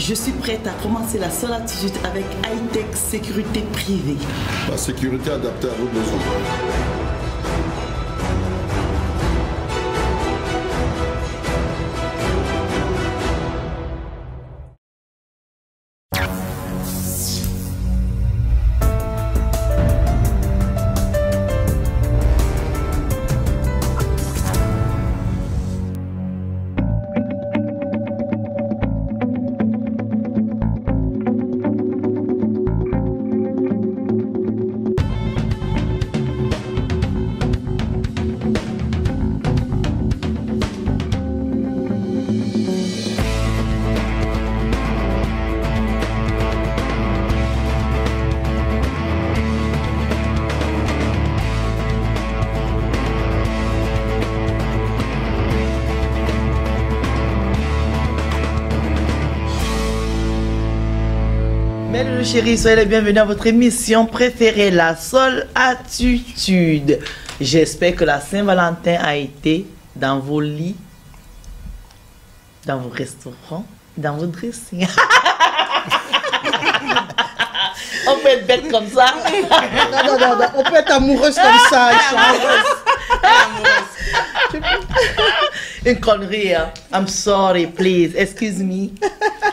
Je suis prête à commencer la solitude avec high-tech sécurité privée. La sécurité adaptée à vos besoins. Mesdames, chéris, soyez les bienvenus à votre émission préférée, la solitude. J'espère que la Saint-Valentin a été dans vos lits, dans vos restaurants, dans vos dressings. On peut être bête comme ça. Non, on peut être amoureuse comme ça. Une connerie, hein. I'm sorry, please, excuse me.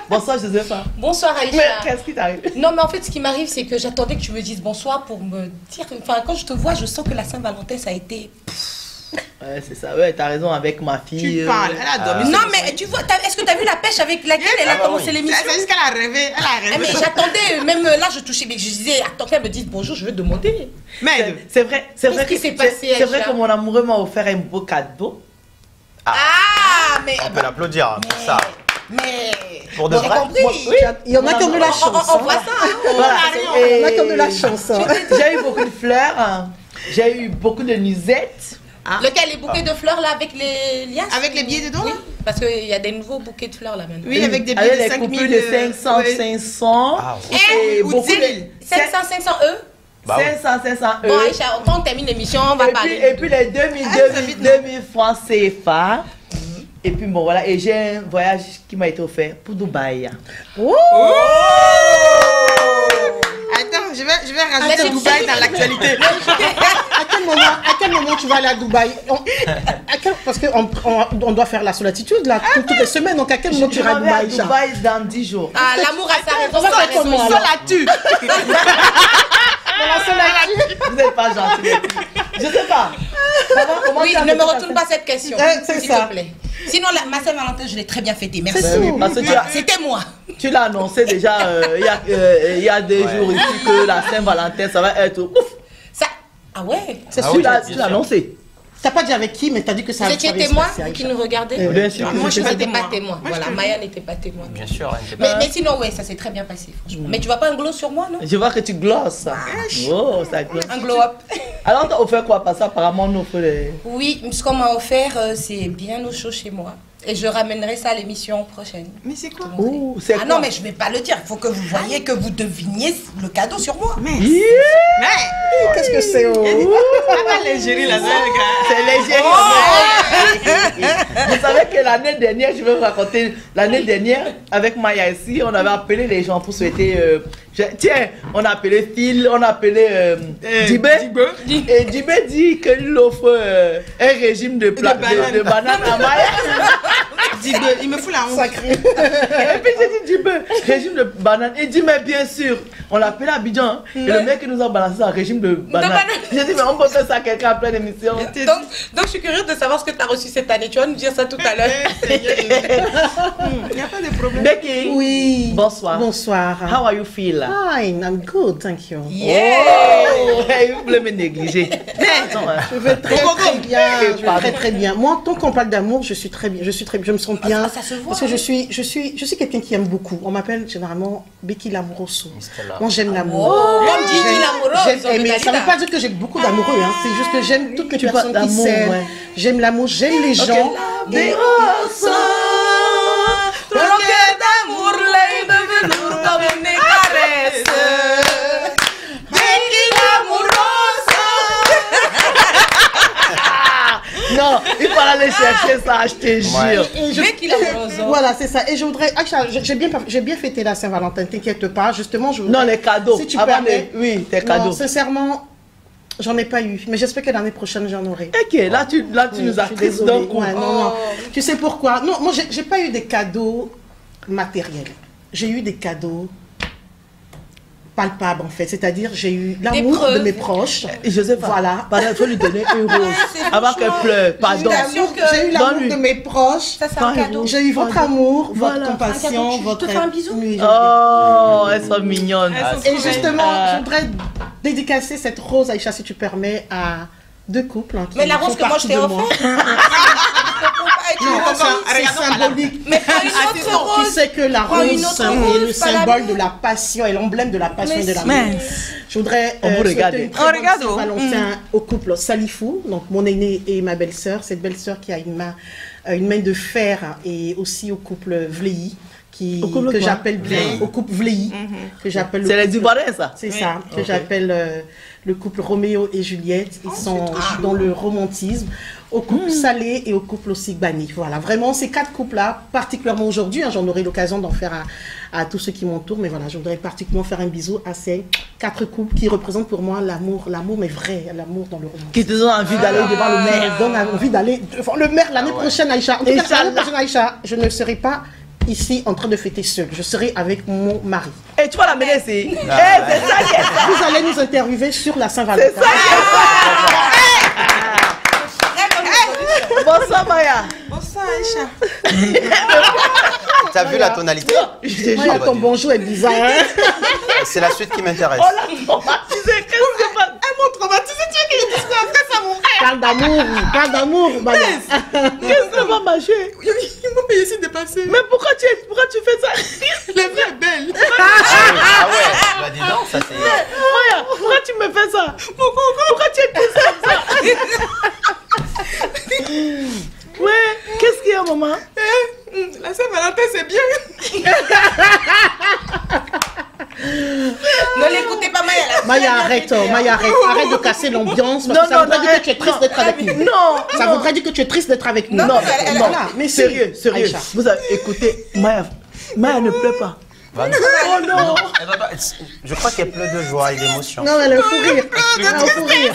Bonsoir, Josepha. Bonsoir, Aïcha. Mais qu'est-ce qui t'arrive? Non, mais en fait, ce qui m'arrive, c'est que j'attendais que tu me dises bonsoir pour me dire... Enfin, quand je te vois, je sens que la Saint-Valentin, ça a été... Ouais, c'est ça. Ouais, t'as raison avec ma fille. Tu parles, elle a dormi. Non, mais tu vois, est-ce que t'as vu la pêche avec laquelle elle a commencé l'émission? C'est juste qu'elle a rêvé. Elle a rêvé. Mais j'attendais, même là, je touchais, mais je disais, attends qu'elle me dise bonjour, je veux demander. Mais c'est vrai, c'est vrai Qu'est-ce qui s'est passé, c'est vrai Aïcha? que mon amoureux m'a offert un beau cadeau. Ah, mais... On peut l'applaudir pour ça. Mais... Pour de J'ai vrai. compris. Oui. il y en a qui ont de la chance. On voit ça, hein. Voilà. Il y en a qui ont de la chance. J'ai eu beaucoup de fleurs, hein. J'ai eu beaucoup de nuisettes. Lequel, les bouquets de fleurs, là, avec les liasses? Avec les billets dedans, Oui, là? parce qu'il y a des nouveaux bouquets de fleurs, là, maintenant. Oui, avec des billets Avec de les 5 000. coupures de 500, oui. 500. Ah, Et ou beaucoup de... 500 E? Bah oui. 500 Bon, euros. Aïcha, quand on termine l'émission, on va parler. Et puis les 2000 francs CFA. Et puis bon voilà, et j'ai un voyage qui m'a été offert pour Dubaï. Oh! Attends, je vais rajouter Dubaï dans l'actualité. À quel moment tu vas aller à Dubaï? Parce qu'on doit faire la solitude là, toutes les semaines. Donc à quel moment tu Je iras à m'en vais à Dubaï, Aïcha? Dubaï dans 10 jours. Ah, l'amour a sa raison. On va faire comment raison. alors? Vous n'êtes pas gentil. Les filles. Je sais pas. Comment Oui, tu as ne fait me ça? retourne pas cette question, c'est s'il ça. te plaît. Sinon, ma Saint-Valentin, je l'ai très bien fêtée. Merci. C'est Oui, tout. parce que C'était moi. tu l'as annoncé déjà il y a des jours ici que la Saint-Valentin ça va être ouf. Ça... Ah ouais? C'est Ah sûr. oui, Tu bien l'as sûr. annoncé. T'as pas dit avec qui, mais t'as dit que ça Vous étiez allait se témoin, passer, vous qui Aïcha. nous regardez? Bien sûr. Moi, je suis Vous pas n'étiez témoin. pas témoin. Voilà, Maya n'était pas témoin. Bien sûr, elle n'était pas. Mais sinon, ouais, ça s'est très bien passé, franchement. Mais tu vois pas un glow sur moi, non? Je vois que tu glosses. Oh, ça glosse. Un glow up. Alors, t'as offert quoi? Parce qu'apparemment, on offre les... Oui, ce qu'on m'a offert, c'est bien au chaud chez moi. Et je ramènerai ça à l'émission prochaine. Mais c'est quoi? Ouh, c'est Ah quoi? non, mais je vais pas le dire. Il faut que vous voyez, que vous deviniez le cadeau sur moi. Yeah. Qu'est-ce que c'est? L'égérie, la seule, C'est léger. Vous savez que l'année dernière, je vais vous raconter, l'année dernière, avec Maya ici, on avait appelé les gens pour souhaiter... tiens, on a appelé Phil, on a appelé Dibé. Et Dibé dit qu'il offre un régime de bananes à Maya. Il me fout la honte. Et puis j'ai dit Dibé, régime de bananes. Il dit, mais bien sûr, on l'a appelé à Abidjan. Hein, et le mec qui nous a balancé un régime de bananes. J'ai dit, mais on peut faire ça à quelqu'un après l'émission. Donc, je suis curieuse de savoir ce que tu as reçu cette année. Tu vas nous dire ça tout à l'heure. Il n'y a pas de problème. Becky. Oui. Bonsoir. Bonsoir. How are you feel? Fine, I'm good, thank you. Oh, hey, vous voulez me négliger. Attends, hein. Je vais très bien. Je vais très bien. Moi, tant qu'on parle d'amour, je suis très bien. Je me sens bien. ça se voit, Parce que hein. je suis quelqu'un qui aime beaucoup. On m'appelle généralement Becky l'amouroso. Stella. Moi, j'aime l'amour. Oh, comme Gigi J'aime- l'amoureuse. mais ça ne veut pas dire que j'ai beaucoup d'amoureux. Hein. C'est juste que j'aime toutes les Tu personnes parles qui d'amour, s'aiment. ouais. J'aime l'amour, j'aime les gens. Et- Troqué d'amour, l'œil de velours comme des caresses. Becky l'amoureuse. Non, Non, il faut aller chercher ça, je te jure. Mec, il a raison. Voilà, c'est ça. Et je voudrais... Aïcha, j'ai bien fêté la Saint-Valentin, t'inquiète pas. Justement, je voudrais... Non, les cadeaux. Si tu Avant permets. oui, tes Non, cadeaux. sincèrement, j'en ai pas eu. Mais j'espère que l'année prochaine, j'en aurai. Ok, là, tu nous as pris d'un coup. Ouais, non. Tu sais pourquoi? Non, moi, j'ai pas eu des cadeaux matériels. J'ai eu des cadeaux palpables, en fait. C'est-à-dire, j'ai eu l'amour preuves. de mes proches. Joseph, Voilà. il faut lui donner une rose avant qu'elle pleure. Pardon. J'ai eu l'amour Donne-lui. de mes proches. Ça, c'est un cadeau. J'ai eu votre amour, Voilà. votre compassion, Je votre... te fais un bisou. Oui, Oh, elles sont mignonnes. Et justement, je voudrais dédicacer cette rose, Aïcha, si tu permets, à 2 couples. Hein, qui Mais la font rose que moi je partie t'ai de moi. offerte. Non, c'est symbolique. Mais pas une autre rose. Tu sais que la Prends une rose autre est rose, le pas symbole l'amour. de la passion et l'emblème de la passion et de l'amour. Mince. Je voudrais On vous regarde. souhaiter une On très bonne regarde. Saint-Valentin au couple Salifou, donc mon aîné et ma belle-sœur, cette belle-sœur qui a une main de fer, et aussi au couple Vleilly, Au couple que quoi? j'appelle bien, au couple Vleilly, que j'appelle C'est le les couple- Ivoiriens, ça. c'est ça, que j'appelle le couple Roméo et Juliette. Ils sont dans le romantisme. Au couple Salé et au couple aussi Gbani. Voilà, vraiment, ces 4 couples-là, particulièrement aujourd'hui, hein, j'en aurai l'occasion d'en faire à tous ceux qui m'entourent, mais voilà, je voudrais particulièrement faire un bisou à ces 4 couples qui représentent pour moi l'amour, mais vrai, l'amour dans le romantisme. Qui te donnent envie d'aller devant le maire. Ça me donne envie d'aller devant le maire l'année prochaine, Aïcha. En tout cas, l'année Inch'Allah. prochaine, Aïcha, je ne serai pas ici en train de fêter seule. Je serai avec mon mari. Et tu vas l'amener ici. C'est ça qui est ça. Vous allez nous interviewer sur la Saint-Valentin. C'est ça qui est ça. Bonsoir, Maya. Bonsoir, Aïcha. T'as vu la tonalité? Je te Maya, jure. ton bonjour est bizarre. Hein? C'est la suite qui m'intéresse. Oh là, traumatisé. Qu'est-ce qui se passe? Elle m'a traumatisé, tu veux qu'il dise quoi après ça, mon frère? Parle d'amour, Maya. Qu'est-ce que va marcher? Ils m'ont payé ici de passer. Mais pourquoi tu fais ça? La vie est belle. Ah ouais, bah dis donc, ça c'est... Maya, pourquoi tu me fais ça? Pourquoi tu es tout comme ça? Ouais, qu'est-ce qu'il y a, maman? La Saint-Valentin, c'est bien. Ne l'écoutez pas, Maya. Maya, arrête, Maya, arrête. Arrête de casser l'ambiance. Parce Non, que ça non, voudrait non, dire que tu es triste d'être avec nous. Non, Ça non. voudrait dire que tu es triste d'être avec nous. Non, Non, elle- non, voilà, mais si. sérieux. Aïcha. Vous avez écouté, Maya ne pleure pas. Bah, Oh non. elle va pas- Je crois qu'elle pleure de joie et d'émotion. Non, elle a un fou rire. Elle a un fou rire.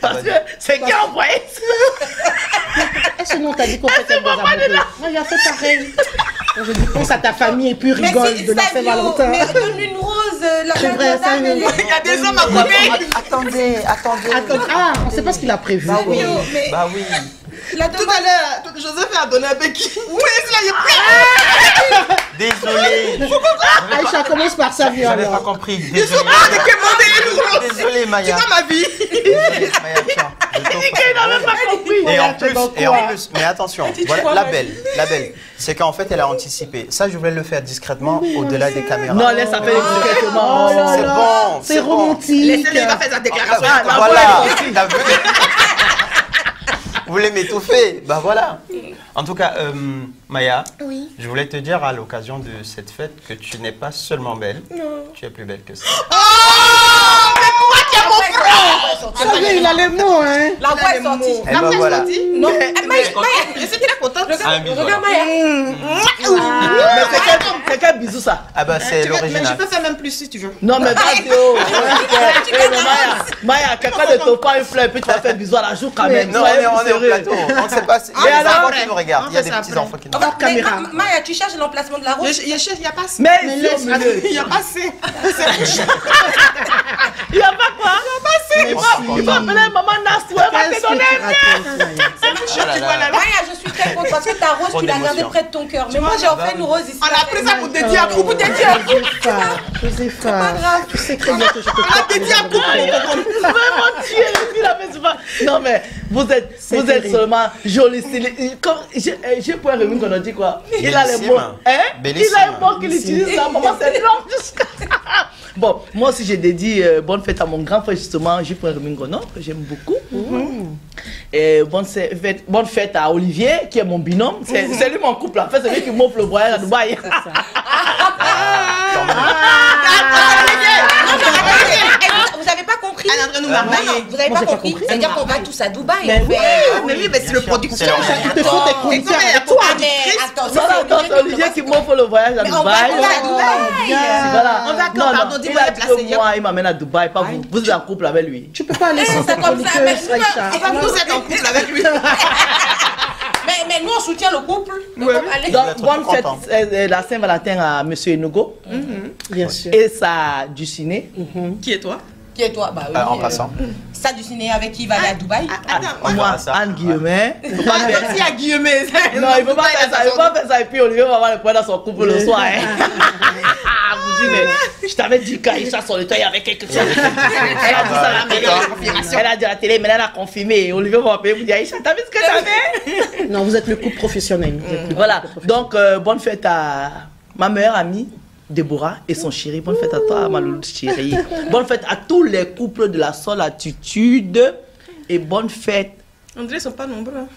Parce que c'est qui a envoyé ça? Est-ce que nous, on t'a dit qu'on fait quelque chose amoureux? Maya, fais pareil. Quand je dis pense à ta famille et puis rigole de la Saint-Valentin. Mais donne une rose. La C'est vrai, ça, elle est- Il y a des hommes à côté. Attendez. Ah, on ne sait pas ce qu'il a prévu. Bah oui, mais- bah oui. La Tout à l'heure, Joseph a donné un béquille. Oui, c'est là, il est prêt. Désolé. Aïcha, commence par ça, viens J'avais pas alors. compris. Ils Désolé. sont pas demandés. Désolé, Maya. C'est dans ma vie. Désolé, Maya, tiens. Je t'offre. Il n'a même pas compris. Et en plus, mais attention, voilà, la belle, c'est qu'en fait elle a anticipé. Ça, je voulais le faire discrètement au-delà des caméras. Non, laisse ça faire discrètement. Oh là C'est là, bon, c'est c'est bon. romantique. Laissez-le, il va faire sa déclaration. Ah, la Voilà, voix est sortie. t'as vu. Vous voulez m'étouffer? Bah voilà. En tout cas, Maya, Oui. je voulais te dire à l'occasion de cette fête que tu n'es pas seulement belle, tu es plus belle que ça. Ça y est, il a les mots, hein. La voix est sortie. Et bah voilà. Non, Maya, Je suis très contente. Un bisou. regarde alors. Maya. Mais c'est quel bisou ça? Ah bah c'est Mais je l'original. peux faire même plus si tu veux. Non, mais vas-y, oh. Maya, quelqu'un ne t'offre pas une fleur, puis tu vas faire bisou à la joue quand même. Non, Soyez on est au sérieux. plateau. On ne sait pas. Il y Mais a des alors, enfants qui nous regardent. Il y a on des fait ça petits après. enfants qui nous regardent. Mais, caméra. Maya, tu cherches l'emplacement de la rose. Il n'y a pas assez. Mais Mais ici, laisse- au milieu. Il n'y a pas assez. Il n'y a pas quoi? Il faut appeler maman Nastou, elle va Qu'est-ce te que donner tu un bien. racontes, Maya? Oh là là. Maya, je suis très contente parce que ta rose, Trop tu l'as gardée d'émotion. près de ton cœur. Mais moi, j'ai offert une rose ici. On a pris ça pour dédier à couple dédié. Josépha, tu sais très bien que je peux On a dédié à couple. Vraiment, tu es il a fait souvent. Non, mais vous êtes terrible. seulement jolis. J'ai pour un remis qu'on a dit quoi? Il a les Bellissime. mots. Hein? Il Bellissime. a les mots qu'il utilise là. Maman, c'est long jusqu'à ça. Bon, moi aussi, j'ai dédié bonne fête à mon grand frère, justement, J. Remingono, que j'aime beaucoup. Et bonne fête à Olivier, qui est mon binôme. C'est lui mon couple, en fait, c'est lui qui m'offre le voyage à Dubaï. Vous avez pas compris. Elle est en train nous marmailler. Vous n'avez pas compris? C'est-à-dire qu'on va tous à Dubaï. Mais oui, mais c'est le producteur. Tu te fous des producteurs avec toi. Attends, c'est Olivier qui m'offre le voyage à Dubaï. Voilà. On va quand, pardon, dis-moi les placer. Moi, il m'amène à Dubaï, pas vous. Vous êtes en couple avec lui. Tu peux pas aller sans cette chroniqueuse, Aïcha. Vous êtes en couple avec lui. Mais nous, on soutient le couple. Donc, Donc, bonne fête la Saint-Valentin à Monsieur Enugo. Bien sûr. Et ça du ciné. Qui est toi? Qui est toi? Bah oui. En passant. Ça du ciné avec qui il va aller à Dubaï? Moi, Anne Guillemet. Merci à Guillaume. Non, il ne peut pas faire ça. Il peut pas faire ça. Et puis Olivier va avoir le point dans son couple le soir. Vous dites, mais je t'avais dit qu'Aïcha sur le toit, il y avait quelque chose. Elle a dit ça à la télé. Elle a dit à la télé, mais elle a confirmé. Olivier va appeler vous dire, Aïcha, t'as vu ce que t'avais? Non, vous êtes le couple professionnel. Voilà. Donc, bonne fête à ma meilleure amie. Déborah et son chéri. Bonne fête à toi, ma loulou chérie. Bonne fête à tous les couples de la solitude. Et bonne fête. André, ils sont pas nombreux.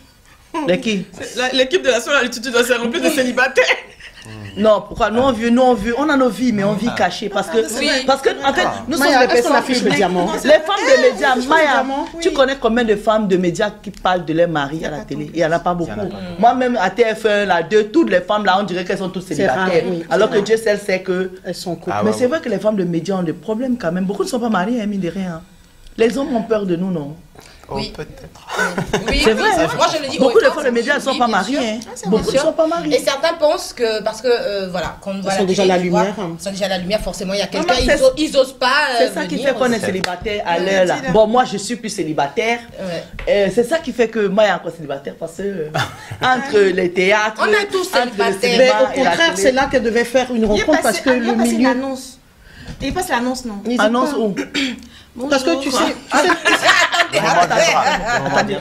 Les qui? L'équipe de la solitude doit se remplir de célibataires. Non, pourquoi? Nous on a nos vies, mais on vit cachées. Parce que, en fait, nous sommes des personnes affiche le diamant. Les femmes de médias, Maya, tu connais combien de femmes de médias qui parlent de leur mari à la télé? Il n'y en a pas beaucoup. Moi-même, à TF1, la 2, toutes les femmes là, on dirait qu'elles sont toutes célibataires. Alors que Dieu seul sait que. Elles sont couples. Mais c'est vrai que les femmes de médias ont des problèmes quand même. Beaucoup ne sont pas mariées, hein, mine de rien. Les hommes ont peur de nous, non? Oui. Peut-être. Oui, c'est vrai. Moi, je le dis. Beaucoup de femmes de médias ne sont pas mariées. Beaucoup ne sont pas mariées. Et certains pensent que, parce que, voilà, quand on voit Ils sont déjà la lumière. Ils sont déjà la lumière, forcément, il y a quelqu'un, ils n'osent pas. C'est ça qui fait qu'on est célibataire à l'heure là. Bon, moi, je suis plus célibataire. C'est ça qui fait que moi, je suis encore célibataire parce que entre les théâtres. On est tous célibataires. Mais au contraire, c'est là qu'elle devait faire une rencontre parce que le milieu. Il passe l'annonce, non? Annonce où? Parce que tu sais. Attendez.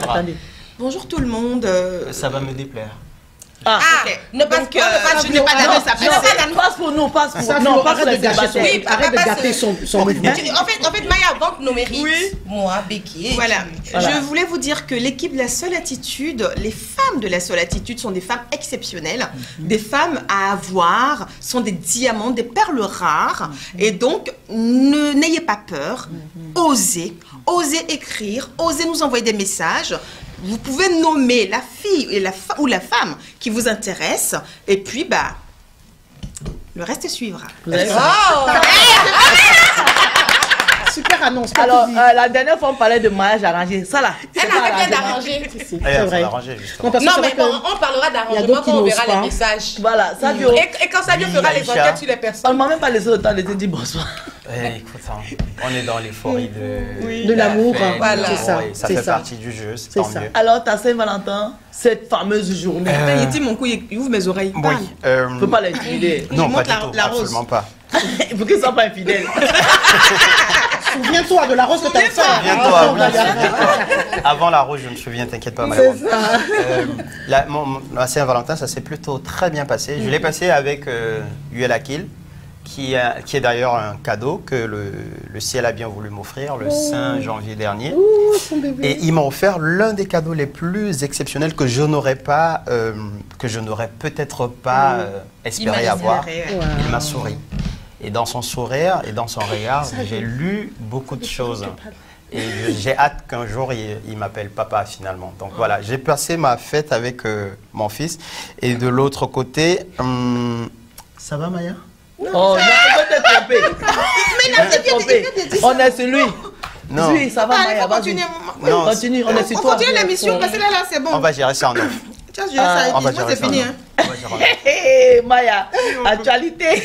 Bonjour tout le monde. Ça va me déplaire. Ah, ne passe pas, je n'ai pas d'annonce à passer. Passe pour nous, passe pour Ça, nous. Non, arrête passe de gâcher Oui, arrête de gâter son mouvement. En fait, Maya, vante nos mérites. Oui. Moi, Becky. Voilà. Voilà. Je voulais vous dire que l'équipe de la Seule Attitude, les femmes de la Seule Attitude sont des femmes exceptionnelles, des femmes à avoir, sont des diamants, des perles rares. Et donc, n'ayez pas peur, osez écrire, osez nous envoyer des messages. Vous pouvez nommer la fille et ou la femme qui vous intéresse, et puis le reste suivra. Super annonce. Alors, la dernière fois, on parlait de mariage arrangé. Ça là. Elle arrête bien d'arranger. C'est vrai. Non, mais on parlera d'arrangement quand on verra les messages. Voilà, ça vient. Et quand Sadio fera les enquêtes sur les personnes. On ne m'a même pas laissé le temps de te dire bonsoir. Écoute, on est dans l'euphorie de l'amour. Voilà. C'est ça. Ça fait partie du jeu, c'est tant mieux. Alors, ta Saint-Valentin, cette fameuse journée. Il dit mon cou, il ouvre mes oreilles. Oui. Je ne peux pas l'intimider. Non, pas du la tout, rose. absolument pas. Il faut qu'ils ne soient pas infidèles. Souviens-toi de la rose que tu as fait. Souviens-toi, oui, souviens-toi. Avant la rose, je me souviens, t'inquiète pas, madame. La Saint-Valentin, ça s'est plutôt très bien passé. Je l'ai passé avec Yuel Akil, qui est d'ailleurs un cadeau que le ciel a bien voulu m'offrir le 5 janvier dernier. Et il m'a offert l'un des cadeaux les plus exceptionnels que je n'aurais peut-être pas espéré avoir. Il m'a souri. Et dans son sourire et dans son regard, j'ai lu beaucoup de choses. Et j'ai hâte qu'un jour, il m'appelle papa finalement. Donc voilà, j'ai passé ma fête avec mon fils. Et de l'autre côté, ça va Maya? Oh, non, tu t'es trompé. On est sur lui. Non. Lui, ça va Maya, vas-y. Continue, on est sur toi. On continue l'émission parce que là, c'est bon. On va gérer ça en off. Tiens, c'est fini. Hé, Maya, actualité.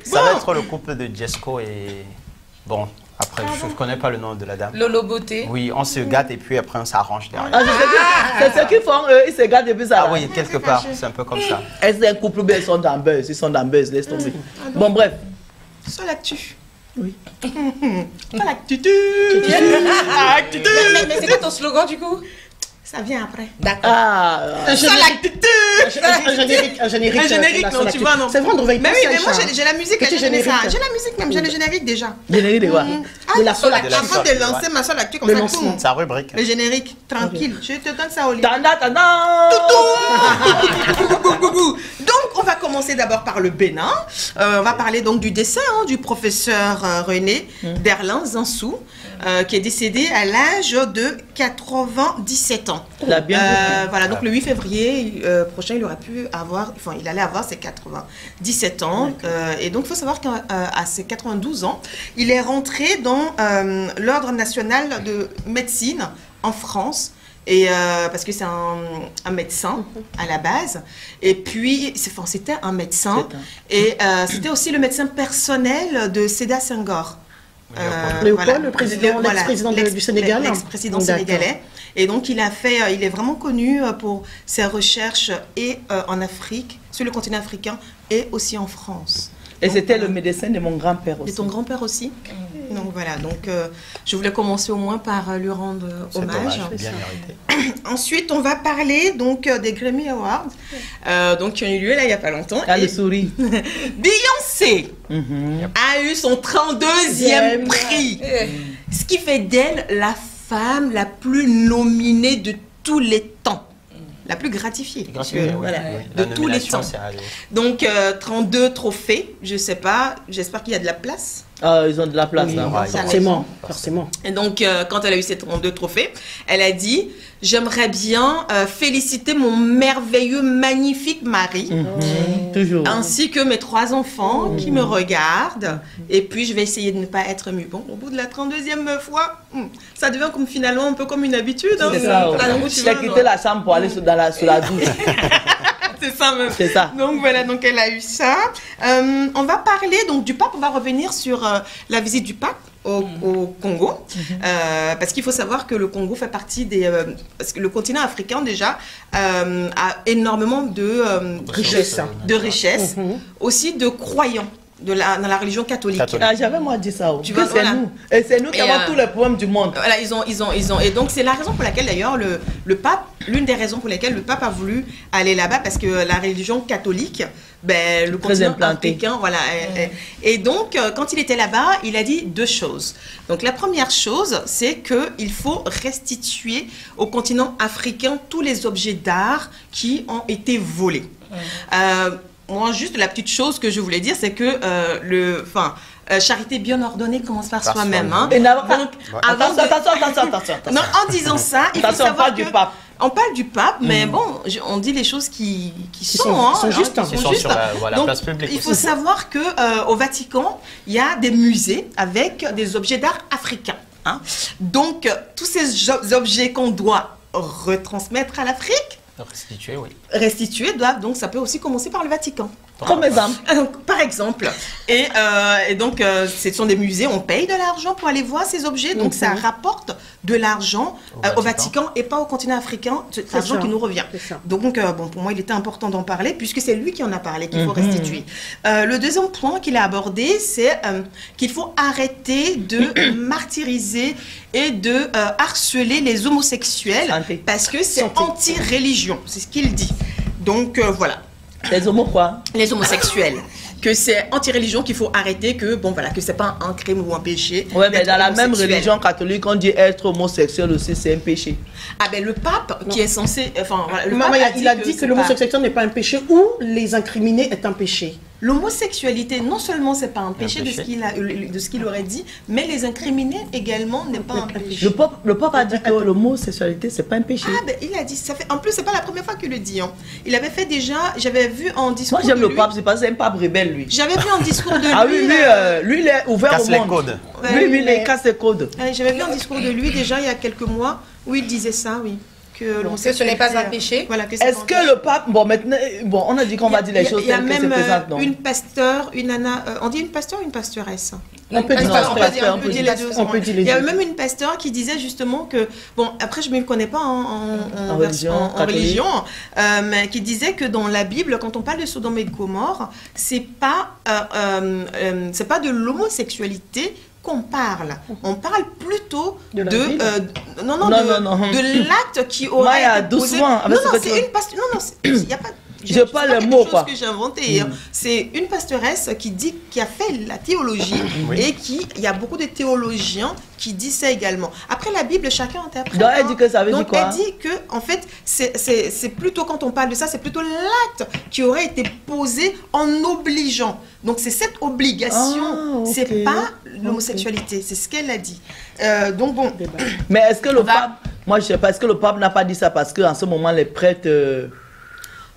Ça va être le couple de Jesco et... Bon, après, je ne connais pas le nom de la dame. Lolo Beauté. Oui, on se gâte et puis après on s'arrange derrière. C'est ce qu'ils font, eux, ils se gâtent et puis ça. Ah oui, quelque part, c'est un peu comme ça. Est-ce un couple bien, ils sont dans buzz, laisse tomber. Bon, bref. Seule actu. Oui. Seule actu. Mais c'est quoi ton slogan du coup? Ça vient après. D'accord. Un générique, non, tu vois, non. C'est vrai, on devrait y Mais penser, oui, mais moi Aïcha. j'ai la musique, Petit j'ai la générique. musique même, j'ai le générique déjà. Générique de quoi? De la seule Avant actu. de lancer ma seule actu comme Le ça, lancement. tout. Sa rubrique. Le générique, tranquille. Je te donne ça au lit. Tanda. Donc, on va commencer d'abord par le Bénin. On va parler donc du décès du professeur René Derlin Zansou, qui est décédé à l'âge de 97 ans. Voilà, donc le 8 février prochain, il allait avoir ses 97 ans. Et donc, il faut savoir qu'à ses 92 ans, il est rentré dans l'Ordre national de médecine en France. Et parce que c'est un médecin à la base, et puis c'était un médecin, et c'était aussi le médecin personnel de Sédar Senghor. Léopold, l'ex-président du Sénégal. L'ex-président sénégalais. Et donc il est vraiment connu pour ses recherches et en Afrique, sur le continent africain, et aussi en France. Et c'était le médecin de mon grand-père aussi. De ton grand-père aussi. Donc voilà, donc je voulais commencer au moins par lui rendre hommage. Bien mérité. Ensuite, on va parler donc des Grammy Awards, donc qui ont eu lieu là il n'y a pas longtemps. Le souris. Beyoncé a eu son 32e prix, ce qui fait d'elle la femme la plus nominée de tous les temps. La plus gratifiée, de tous les temps. Donc 32 trophées, je sais pas, j'espère qu'il y a de la place. Ils ont de la place là. Forcément. Et donc quand elle a eu ces 32 trophées, elle a dit « J'aimerais bien féliciter mon merveilleux, magnifique mari, toujours, ainsi que mes 3 enfants qui me regardent. Et puis je vais essayer de ne pas être mue. » Bon, au bout de la 32e fois, ça devient comme finalement un peu comme une habitude. C'est ça. Tu as quitté la chambre pour aller sous la douche. C'est ça même. C'est ça. Donc voilà, donc elle a eu ça. On va parler donc du pape, on va revenir sur la visite du pape au Congo, parce qu'il faut savoir que le Congo fait partie des... parce que le continent africain déjà a énormément de richesses, aussi de croyants. Dans la religion catholique. J'avais moi dit ça. Tu vois, nous. Et c'est nous qui avons tous les problèmes du monde. Voilà, ils ont. Et donc c'est la raison pour laquelle d'ailleurs le pape, l'une des raisons pour lesquelles le pape a voulu aller là-bas, parce que la religion catholique, le continent africain, voilà. Et donc quand il était là-bas, il a dit 2 choses. Donc la première chose, c'est que il faut restituer au continent africain tous les objets d'art qui ont été volés. Moi, juste la petite chose que je voulais dire, c'est que charité bien ordonnée commence par soi-même. Hein. Attention. Non, en disant ça, il faut savoir que... pape. On parle du pape, mais bon, on dit les choses qui sont justes. La place publique. Il faut savoir qu'au Vatican, il y a des musées avec des objets d'art africains. Hein. Donc, tous ces objets qu'on doit retransmettre à l'Afrique, restituer doivent, donc ça peut aussi commencer par le Vatican. Comme exemple. Par exemple. Et donc, ce sont des musées, on paye de l'argent pour aller voir ces objets, donc ça rapporte de l'argent au Vatican et pas au continent africain, c'est l'argent qui nous revient. Donc, pour moi, il était important d'en parler, puisque c'est lui qui en a parlé, qu'il faut restituer. Le deuxième point qu'il a abordé, c'est qu'il faut arrêter de martyriser et de harceler les homosexuels, parce que c'est anti-religion, c'est ce qu'il dit. Donc, voilà. Les homos quoi? Les homosexuels. Que c'est anti-religion, qu'il faut arrêter, que que c'est pas un crime ou un péché. Ouais, mais dans la même religion catholique, on dit être homosexuel aussi, c'est un péché. Le pape qui est censé... il a dit que l'homosexualité n'est pas un péché, ou les incriminés est un péché. L'homosexualité, non seulement c'est pas un péché, de ce qu'il aurait dit, mais les incriminés également n'est pas un péché. Le pape a dit que l'homosexualité c'est pas un péché. Il a dit ça. En plus, c'est pas la première fois qu'il le dit. Hein. Il avait fait déjà, j'avais vu en discours. Moi j'aime le pape, c'est pas un pape rebelle lui. J'avais vu en discours de lui. Lui il est ouvert au monde. Les codes. Lui il casse les codes. J'avais vu un discours de lui déjà il y a quelques mois où il disait ça, oui. Que ce n'est pas un péché. Voilà, est-ce que le pape, maintenant, on a dit qu'on va dire les choses telles que c'est présent, non? Une pasteur, une Anna, on dit une pasteur ou une pastoresse? On peut dire les deux. Il y a même une pasteur qui disait justement que, après je ne me connais pas en religion, mais qui disait que dans la Bible, quand on parle de Sodome et de Gomorrhe, c'est pas de l'homosexualité qu'on parle? On parle plutôt de l'acte qui aurait été posé. Non, c'est une pastoresse. Non, il n'y a pas... Je parle le mot, quoi. Que j'ai inventé. C'est une pastoresse qui a fait la théologie et il y a beaucoup de théologiens qui disent ça également. Après la Bible, chacun interprète. Donc elle dit que ça veut dire quoi? Elle dit que en fait, c'est plutôt, quand on parle de ça, c'est plutôt l'acte qui aurait été posé en obligeant. Donc c'est cette obligation, c'est pas l'homosexualité, c'est ce qu'elle a dit. Donc bon. Mais est-ce que le pape, moi je sais pas, est-ce que le pape n'a pas dit ça parce qu'en ce moment les prêtres...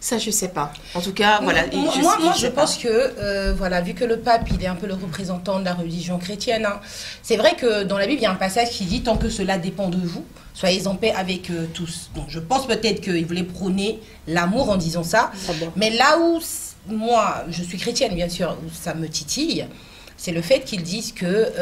Ça, je sais pas. En tout cas, voilà. Moi, je pense que, voilà, vu que le pape, il est un peu le représentant de la religion chrétienne, hein, c'est vrai que dans la Bible, il y a un passage qui dit « Tant que cela dépend de vous, soyez en paix avec tous ». Donc, je pense peut-être qu'il voulait prôner l'amour en disant ça. Mais là où, moi, je suis chrétienne, bien sûr, où ça me titille, c'est le fait qu'ils disent que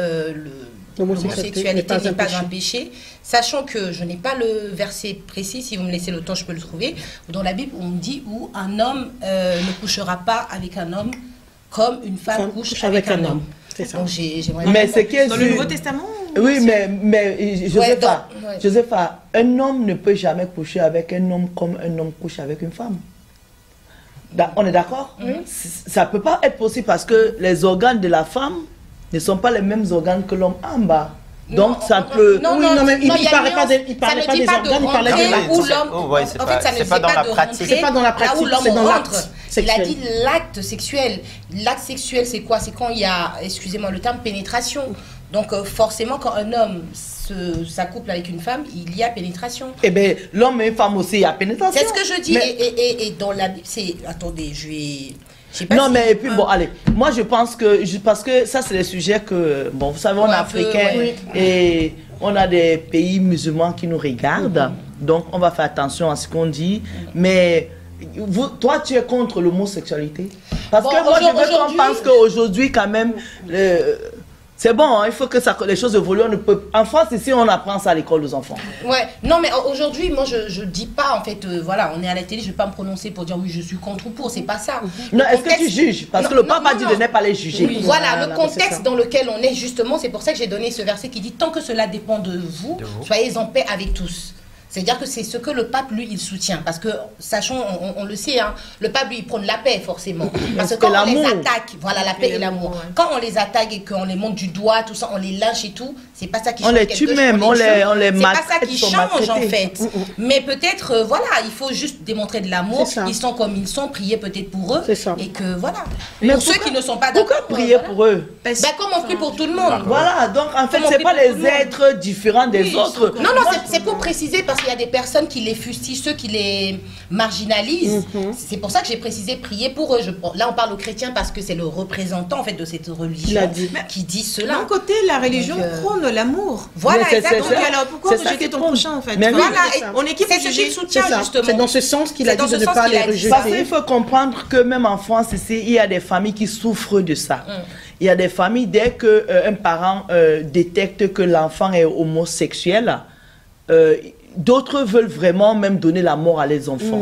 l'homosexualité n'est pas un péché, sachant que je n'ai pas le verset précis, si vous me laissez le temps, je peux le trouver, où dans la Bible, on dit où un homme ne couchera pas avec un homme comme une femme couche avec un homme. C'est ça. Donc, mais c'est qui dans le Nouveau Testament? Oui, mais Josepha, un homme ne peut jamais coucher avec un homme comme un homme couche avec une femme. On est d'accord? Ça ne peut pas être possible parce que les organes de la femme ne sont pas les mêmes organes que l'homme en bas. Donc ça peut... mais il ne parlait pas des organes, il parlait de l'acte. En fait, ça ne dit pas de rentrer. C'est pas dans la pratique, c'est dans l'acte. Il a sexuel. dit l'acte sexuel. L'acte sexuel, c'est quoi? C'est quand il y a, excusez-moi le terme, pénétration. Donc forcément, quand un homme s'accouple avec une femme, il y a pénétration. Eh bien, l'homme et une femme aussi, il y a pénétration. C'est ce que je dis. Et dans la Bible, c'est... Attendez, je vais... Non, mais et puis bon, allez, moi je pense que, parce que ça c'est des sujets que, bon, vous savez, on est africain et on a des pays musulmans qui nous regardent, donc on va faire attention à ce qu'on dit, mais toi tu es contre l'homosexualité? Parce que moi je veux qu'on pense qu'aujourd'hui quand même, c'est bon, hein, il faut que les choses évoluent. En France, ici, on apprend ça à l'école aux enfants. Ouais, non, mais aujourd'hui, moi, je dis pas, en fait, voilà, on est à la télé, je vais pas me prononcer pour dire oui, je suis contre ou pour, c'est pas ça. Non, est-ce que tu juges? Parce que le pape a dit de ne pas les juger. Oui, voilà, le contexte dans lequel on est, justement, c'est pour ça que j'ai donné ce verset qui dit tant que cela dépend de vous, soyez en paix avec tous. C'est-à-dire que c'est ce que le pape, lui, il soutient. Parce que, sachons, on le sait, hein, le pape, lui, il prône la paix, forcément. Parce que quand on les attaque, voilà, la paix et l'amour. Quand on les attaque et qu'on les monte du doigt, tout ça, on les lynche et tout, c'est pas ça qui change. On les tue même, on les maltraite. C'est pas ça qui change, en fait. Mais peut-être, voilà, il faut juste démontrer de l'amour. Ils sont comme ils sont, prier peut-être pour eux. Et que, voilà. Mais pour ceux qui ne sont pas d'accord. Pourquoi prier pour eux? Ben, comme on prie pour tout le monde. Voilà, donc, en fait, c'est pas les êtres différents des autres. Non, non, c'est pour préciser, parce qu'il y a des personnes qui les fusillent, ceux qui les marginalisent. C'est pour ça que j'ai précisé prier pour eux. Là, on parle aux chrétiens parce que c'est le représentant en fait de cette religion qui dit cela. D'un côté, la religion prône l'amour. Voilà, exactement. Donc, alors pourquoi rejeter ton prochain en fait? Mais voilà, on est qui c'est ce qu'il soutient justement. C'est dans ce sens qu'il a dit de ne pas les rejeter. Parce qu'il faut comprendre que même en France ici, il y a des familles qui souffrent de ça. Il y a des familles, dès qu'un parent détecte que l'enfant est homosexuel, d'autres veulent vraiment même donner la mort à les enfants.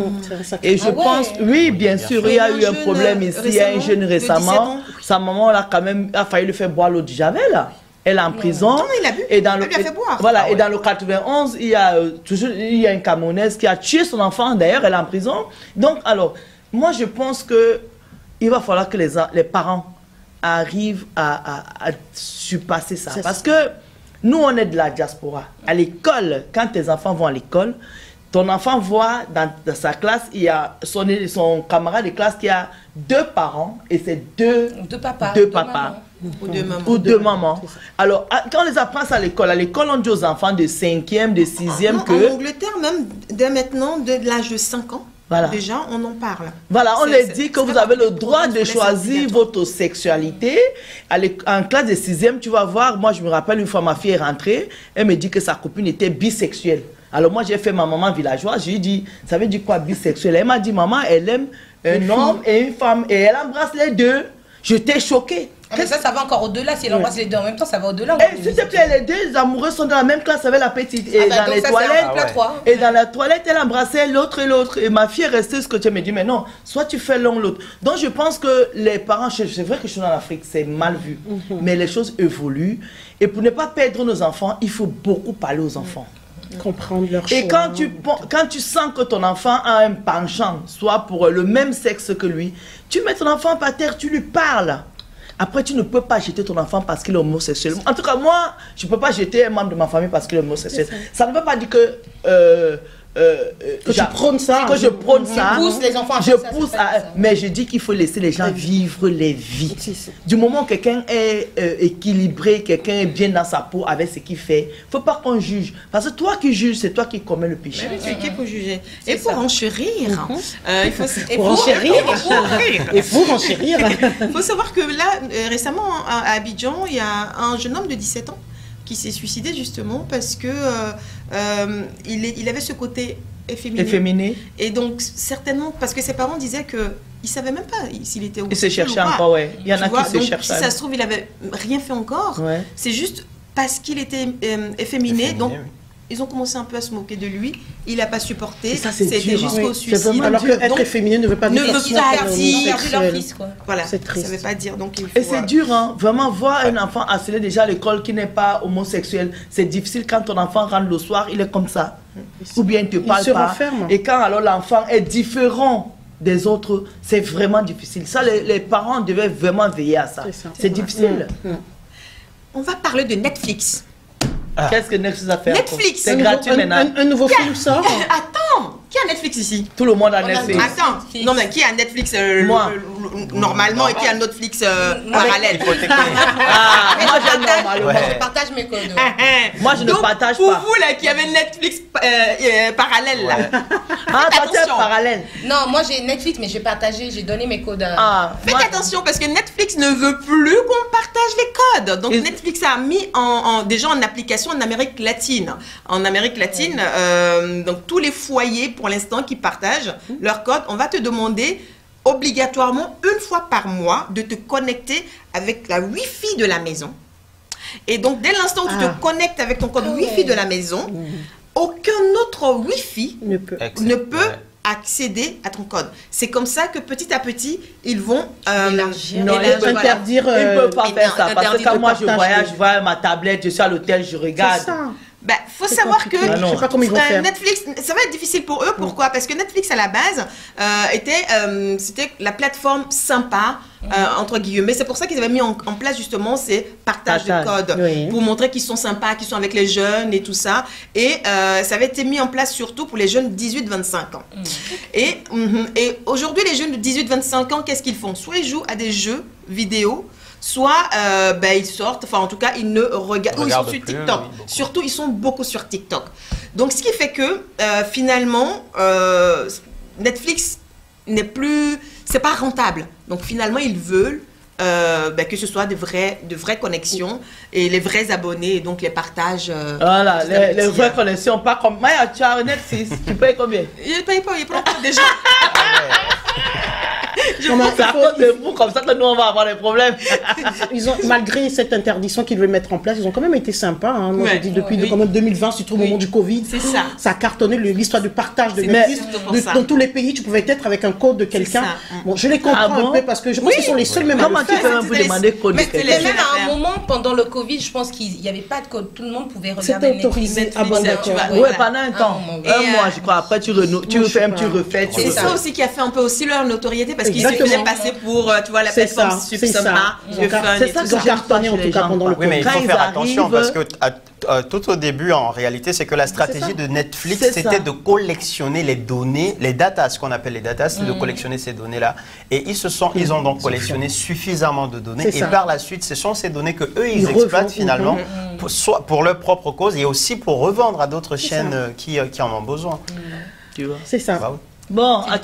Et je pense, oui, bien sûr, il y a eu un problème ici. Il y a un jeune récemment, sa maman a quand même failli le faire boire l'eau de Javel. Elle est en prison. Il a bu. Et dans elle lui a fait boire. Voilà, et dans le 91, il y a une Camerounaise qui a tué son enfant. D'ailleurs, elle est en prison. Donc, alors, moi, je pense que il va falloir que les parents arrivent à surpasser ça. Parce que nous, on est de la diaspora. À l'école, quand tes enfants vont à l'école, ton enfant voit dans sa classe, il y a son camarade de classe qui a 2 parents et c'est deux papas. Ou deux mamans. Alors, quand on les apprend ça à l'école, on dit aux enfants de 5e, de 6e que... En Angleterre, même dès maintenant, de l'âge de 5 ans, déjà, on en parle. Voilà, on leur dit que vous avez le droit de choisir votre sexualité. En classe de 6e, tu vas voir, moi je me rappelle une fois ma fille est rentrée, elle me dit que sa copine était bisexuelle. Alors moi j'ai fait ma maman villageoise, je lui ai dit, ça veut dire quoi bisexuelle? Elle m'a dit, maman, elle aime un homme et une femme et elle embrasse les deux. J'étais choquée. Mais ça va encore au-delà. Si elle embrasse les deux en même temps, ça va au-delà. S'il te plaît, les deux amoureux sont dans la même classe avec la petite. Et dans les toilettes. Et dans la toilette, elle embrassait l'autre et l'autre. Et ma fille est restée scotchée. Elle me dit, mais non, soit tu fais l'un ou l'autre. Donc je pense que les parents, c'est vrai que je suis en Afrique, c'est mal vu. Mais les choses évoluent. Et pour ne pas perdre nos enfants, il faut beaucoup parler aux enfants. Comprendre leur choix. Et quand tu sens que ton enfant a un penchant, soit pour le même sexe que lui, tu mets ton enfant par terre, tu lui parles. Après, tu ne peux pas jeter ton enfant parce qu'il est homosexuel. En tout cas, moi, je ne peux pas jeter un membre de ma famille parce qu'il est homosexuel. Ça ne veut pas dire que... que tu prônes ça. Que je prône ça. Je pousse les enfants à faire ça. Mais je dis qu'il faut laisser les gens vivre les vies. Du moment où quelqu'un est équilibré, quelqu'un est bien dans sa peau avec ce qu'il fait, il ne faut pas qu'on juge. Parce que toi qui juges, c'est toi qui commets le péché. Mais tu es qui pour juger? Et pour enchérir, il faut... Il faut savoir que là, récemment, à Abidjan, il y a un jeune homme de 17 ans qui s'est suicidé justement parce que il avait ce côté efféminé. Et donc, certainement, parce que ses parents disaient qu'il ne savait même pas s'il était homosexuel. Il se cherchait encore, ouais. Il y en a qui se cherchent. Si ça se trouve, il n'avait rien fait encore. Ouais. C'est juste parce qu'il était efféminé. Donc, ils ont commencé un peu à se moquer de lui. Il n'a pas supporté. C'était jusqu'au suicide. Alors qu'être efféminé ne veut pas dire leur fils, quoi. Voilà, ça ne veut pas dire. Donc, et c'est dur, hein. Vraiment, voir un enfant harcelé déjà à l'école qui n'est pas homosexuel, c'est difficile quand ton enfant rentre le soir, il est comme ça. Ou bien il ne te parle pas. Et quand alors l'enfant est différent des autres, c'est vraiment difficile. Ça, les parents devaient vraiment veiller à ça. C'est difficile. On va parler de Netflix. Qu'est-ce que Netflix a fait? Netflix. C'est gratuit maintenant. Un nouveau film sort. Attends, qui a Netflix ici? Tout le monde a Netflix. Attends, non mais qui a Netflix normalement et qui a Netflix parallèle? Moi j'aime normalement. Je partage mes codes. Moi je ne partage pas. Pour vous là qui avez Netflix parallèle là. Attention. Parallèle. Non, moi j'ai Netflix mais j'ai partagé, j'ai donné mes codes. Faites attention parce que Netflix ne veut plus qu'on partage les codes. Donc Netflix a mis déjà en application en Amérique latine. En Amérique latine, donc tous les foyers pour l'instant qui partagent leur code, on va te demander obligatoirement une fois par mois de te connecter avec la Wi-Fi de la maison. Et donc dès l'instant où tu te connectes avec ton code Wi-Fi de la maison, aucun autre Wi-Fi ne peut accéder à ton code. C'est comme ça que petit à petit, ils vont élargir. Non, interdire. Ils ne peuvent pas faire ça. Parce que quand moi je voyage, je vois ma tablette, je suis à l'hôtel, je regarde. C'est ça. Faut savoir que Netflix, ça va être difficile pour eux. Pourquoi? Parce que Netflix à la base c'était la plateforme sympa entre guillemets. C'est pour ça qu'ils avaient mis en place justement ces partages de codes pour montrer qu'ils sont sympas, qu'ils sont avec les jeunes et tout ça. Et ça avait été mis en place surtout pour les jeunes de 18-25 ans. Et aujourd'hui les jeunes de 18-25 ans, qu'est-ce qu'ils font? Soit ils jouent à des jeux vidéo, soit ils sortent, enfin en tout cas ils ne regardent, ils sont sur TikTok. Surtout ils sont beaucoup sur TikTok. Donc ce qui fait que finalement Netflix n'est plus, c'est pas rentable. Donc finalement ils veulent que ce soit de vraies connexions et les vrais abonnés et donc les partages. Voilà, les vraies connexions, pas comme Maya, tu as Netflix, tu payes combien? Il paye pas déjà. C'est à cause de vous, comme ça que nous on va avoir des problèmes. Malgré cette interdiction qu'ils veulent mettre en place, ils ont quand même été sympas. Hein. Moi, je dis depuis quand même 2020, surtout au moment du Covid, ça a cartonné l'histoire du partage de Netflix. Dans tous les pays, tu pouvais être avec un code de quelqu'un. Bon, je les comprends un peu parce que je pense qu'ils sont les seuls mêmes. Comment tu peux vous demander code de quelqu'un? Mais même à un moment, pendant le Covid, je pense qu'il n'y avait pas de code. Tout le monde pouvait regarder Netflix. C'était autorisé. Ah bon, d'accord. Oui, pendant un temps. Un mois, je crois. Après, tu refais un petit refait. C'est ça aussi qui a fait un peu aussi leur notoriété parce qu'ils se faisaient passer pour, tu vois, la plateforme super sympa, le fun. C'est ça qu'ils ont cartonné en tout cas pendant le Covid. Oui, mais il faut faire attention parce que tout au début, en réalité, c'est que la stratégie de Netflix, c'était de collectionner les données, les datas, ce qu'on appelle les datas, c'est de collectionner ces données-là. Et ils ont donc collectionné suffisamment de données. Et par la suite, ce sont ces données que eux ils exploitent finalement, soit pour leur propre cause et aussi pour revendre à d'autres chaînes qui en ont besoin. C'est ça. Bon, à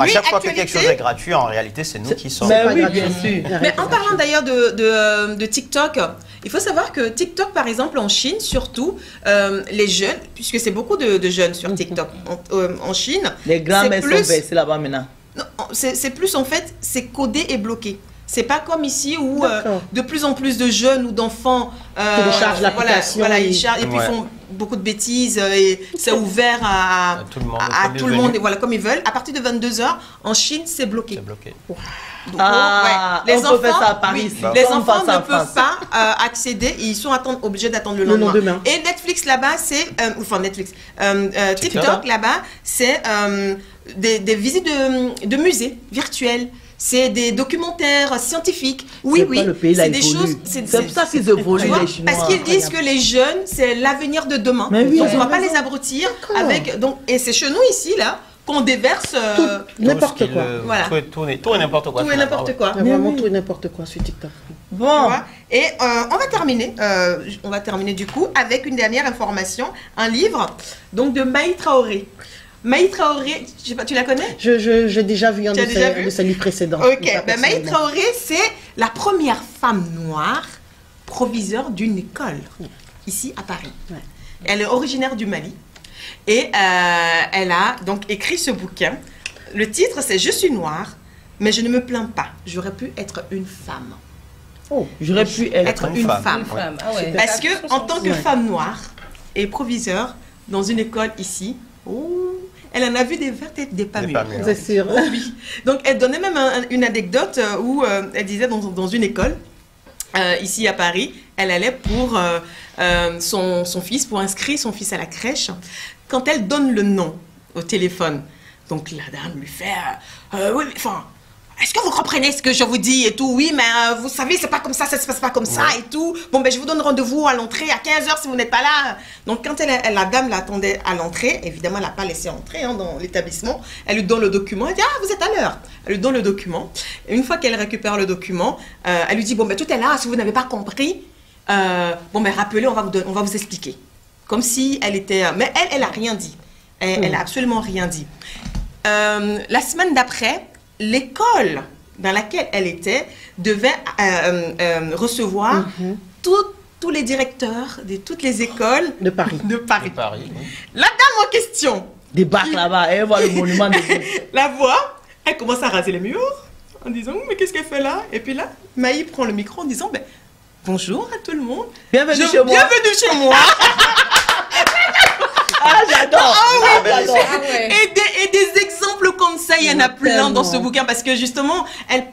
chaque fois que quelque chose est gratuit, en réalité, c'est nous qui sommes. Mais oui, bien sûr. Mais en parlant d'ailleurs de TikTok, il faut savoir que TikTok, par exemple, en Chine, surtout, les jeunes, puisque c'est beaucoup de jeunes sur TikTok en Chine. Les grands-mères sont baissées là-bas maintenant. C'est plus, en fait, c'est codé et bloqué. C'est pas comme ici où de plus en plus de jeunes ou d'enfants téléchargent l'application. Voilà, ils chargent et puis font beaucoup de bêtises et c'est ouvert à tout le monde et voilà, comme ils veulent. À partir de 22 h, en Chine, c'est bloqué. C'est bloqué. Donc, les enfants, faire ça à Paris, les enfants ne peuvent pas accéder, ils sont obligés d'attendre le lendemain. Et Netflix là-bas, c'est TikTok là-bas, c'est des visites de musées virtuels. C'est des documentaires scientifiques. Oui, c'est des choses. C'est pour ça qu'ils évoluent, les Chinois. Parce qu'ils disent que les jeunes, c'est l'avenir de demain. Donc, on ne va pas les abrutir avec. Donc, et c'est chez nous, ici, là, qu'on déverse n'importe quoi. Voilà. Tout et n'importe quoi. Tout et n'importe quoi. Vraiment tout et n'importe quoi sur TikTok. Bon. Et on va terminer du coup avec une dernière information, un livre donc de Maï Traoré. Maï Traoré, je sais pas, tu la connais? J'ai déjà vu un de ses livres précédents. Ok, Maï Traoré, c'est la première femme noire proviseure d'une école, ici à Paris. Ouais. Elle est originaire du Mali et elle a donc écrit ce bouquin. Le titre, c'est « Je suis noire, mais je ne me plains pas. J'aurais pu être une femme. » Oh, j'aurais pu être une femme. Ouais. Ah ouais. Parce que en tant que femme noire et proviseure dans une école ici, elle en a vu des vertes et des pas mûres. C'est sûr. Oh, oui. Donc, elle donnait même une anecdote où elle disait dans une école, ici à Paris, elle allait pour son fils, pour inscrire son fils à la crèche. Quand elle donne le nom au téléphone, donc la dame lui fait oui, mais enfin, est-ce que vous comprenez ce que je vous dis et tout? Oui, mais vous savez, c'est pas comme ça se passe pas comme ça et tout. Bon, ben je vous donne rendez-vous à l'entrée à 15 h si vous n'êtes pas là. Donc, quand la dame l'attendait à l'entrée, évidemment, elle n'a pas laissé entrer dans l'établissement. Elle lui donne le document. Elle dit, ah, vous êtes à l'heure. Elle lui donne le document. Et une fois qu'elle récupère le document, elle lui dit, bon, ben tout est là. Si vous n'avez pas compris, bon, ben rappelez, on va vous expliquer. Comme si elle était... Mais elle n'a rien dit. Elle n'a absolument rien dit. La semaine d'après, l'école dans laquelle elle était devait recevoir tous les directeurs de toutes les écoles de Paris. La dame en question débarque là-bas, elle voit le monument de la voix, elle commence à raser les murs en disant mais qu'est-ce qu'elle fait là? Et puis là, Maï prend le micro en disant ben, bonjour à tout le monde, bienvenue chez moi. Bienvenue chez moi. Ah, j'adore. Et des exemples comme ça, il y en a plein dans ce bouquin parce que justement, elle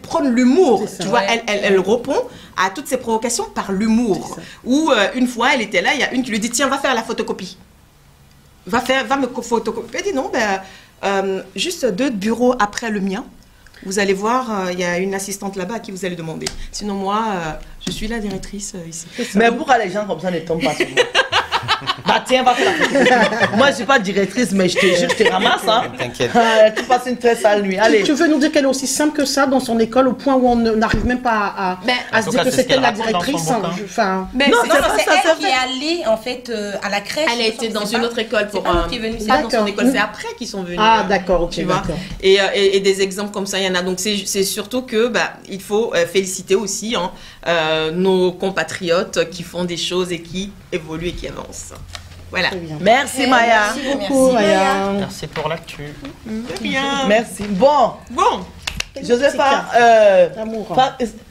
prône l'humour. Tu vois, elle répond à toutes ces provocations par l'humour. Ou une fois, elle était là, il y a une qui lui dit tiens, va faire la photocopie. Va me photocopier. Elle dit non, juste 2 bureaux après le mien. Vous allez voir, il y a une assistante là-bas à qui vous allez demander. Sinon, moi, je suis la directrice ici. Mais pourquoi les gens comme ça ne tombent pas sur moi? Bah tiens, va faire la... Moi, je suis pas directrice, mais je te ramasse. Hein. T'inquiète. Tu passes une très sale nuit. Allez. Tu veux nous dire qu'elle est aussi simple que ça dans son école, au point où on n'arrive même pas à se dire que c'était la directrice. Mais non, c'est elle qui est allée en fait à la crèche. Elle a été dans une autre école pour qui est venue. Pas dans son école, c'est après qu'ils sont venus. Ah d'accord, ok. Tu vois. Et des exemples comme ça, il y en a. Donc c'est surtout que il faut féliciter aussi nos compatriotes qui font des choses et qui évoluent et qui avancent. Voilà. Merci Maya. Merci beaucoup Maya. Merci pour l'actu. Rien. Merci. Bon. Josepha,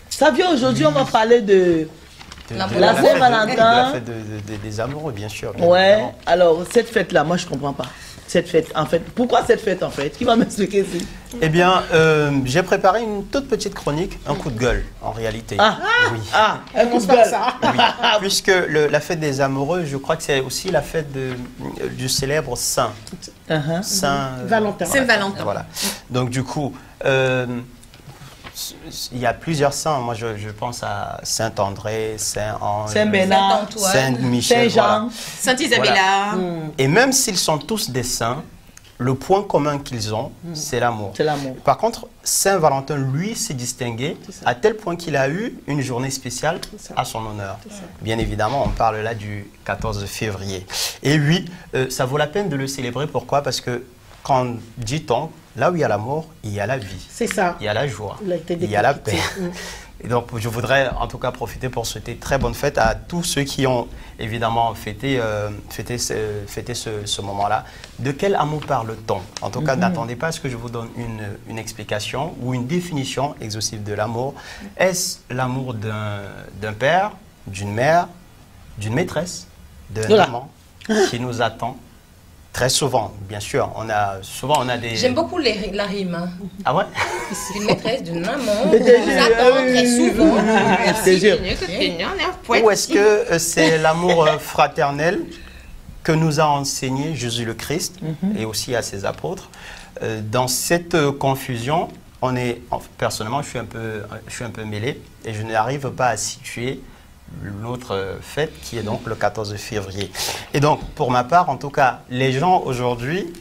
ça vient aujourd'hui, on va parler de la Saint-Valentin. La fête des amoureux, bien sûr. Ouais. Alors, cette fête-là, moi, je comprends pas. Cette fête, en fait. Pourquoi cette fête, en fait? Qui va m'expliquer ça? Eh bien, j'ai préparé une toute petite chronique, un coup de gueule, en réalité. Ah, oui. Un coup de gueule. Oui. Puisque la fête des amoureux, je crois que c'est aussi la fête du célèbre Saint. Saint Valentin. Saint Valentin. Voilà. Donc, du coup, il y a plusieurs saints. Moi, je pense à Saint-André, Saint-Ange, Saint-Bernard, Saint-Michel, Saint-Jean, Saint-Isabella. Voilà. Et même s'ils sont tous des saints, le point commun qu'ils ont, c'est l'amour. C'est l'amour. Par contre, Saint-Valentin, lui, s'est distingué à tel point qu'il a eu une journée spéciale à son honneur. Bien évidemment, on parle là du 14 février. Et oui, ça vaut la peine de le célébrer. Pourquoi? Parce que quand dit-on, là où il y a l'amour, il y a la vie. C'est ça. Il y a la joie. Il y a la paix. Et donc, je voudrais en tout cas profiter pour souhaiter très bonne fête à tous ceux qui ont évidemment fêté ce moment-là. De quel amour parle-t-on? En tout cas, n'attendez pas à ce que je vous donne une explication ou une définition exhaustive de l'amour. Est-ce l'amour d'un père, d'une mère, d'une maîtresse, d'un amant qui nous attend? Très souvent, bien sûr, on a des... J'aime beaucoup la rime. Hein. Ah ouais? Une maîtresse d'une maman, on attend très souvent. Ou est-ce que c'est l'amour fraternel que nous a enseigné Jésus le Christ et aussi à ses apôtres? Dans cette confusion, personnellement, je suis un peu mêlé et je n'arrive pas à situer l'autre fête qui est donc le 14 février. Et donc, pour ma part, en tout cas, les gens aujourd'hui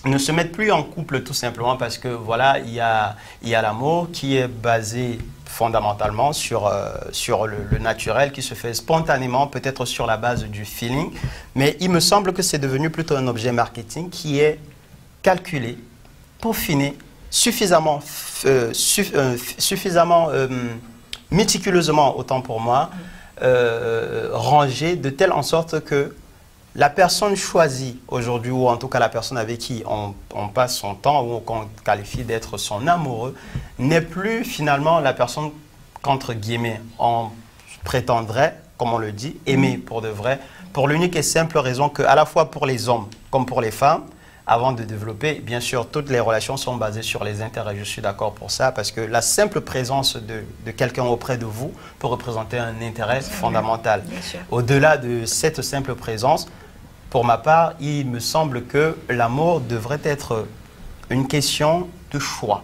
ne se mettent plus en couple tout simplement parce que voilà, il y a l'amour qui est basé fondamentalement sur le naturel, qui se fait spontanément, peut-être sur la base du feeling. Mais il me semble que c'est devenu plutôt un objet marketing qui est calculé, peaufiné, suffisamment méticuleusement, autant pour moi, rangé de telle en sorte que la personne choisie aujourd'hui, ou en tout cas la personne avec qui on passe son temps, ou qu'on qualifie d'être son amoureux, n'est plus finalement la personne qu'entre guillemets on prétendrait, comme on le dit, aimer pour de vrai, pour l'unique et simple raison que à la fois pour les hommes comme pour les femmes, avant de développer, bien sûr, toutes les relations sont basées sur les intérêts. Je suis d'accord pour ça, parce que la simple présence de quelqu'un auprès de vous peut représenter un intérêt fondamental. Au-delà de cette simple présence, pour ma part, il me semble que l'amour devrait être une question de choix.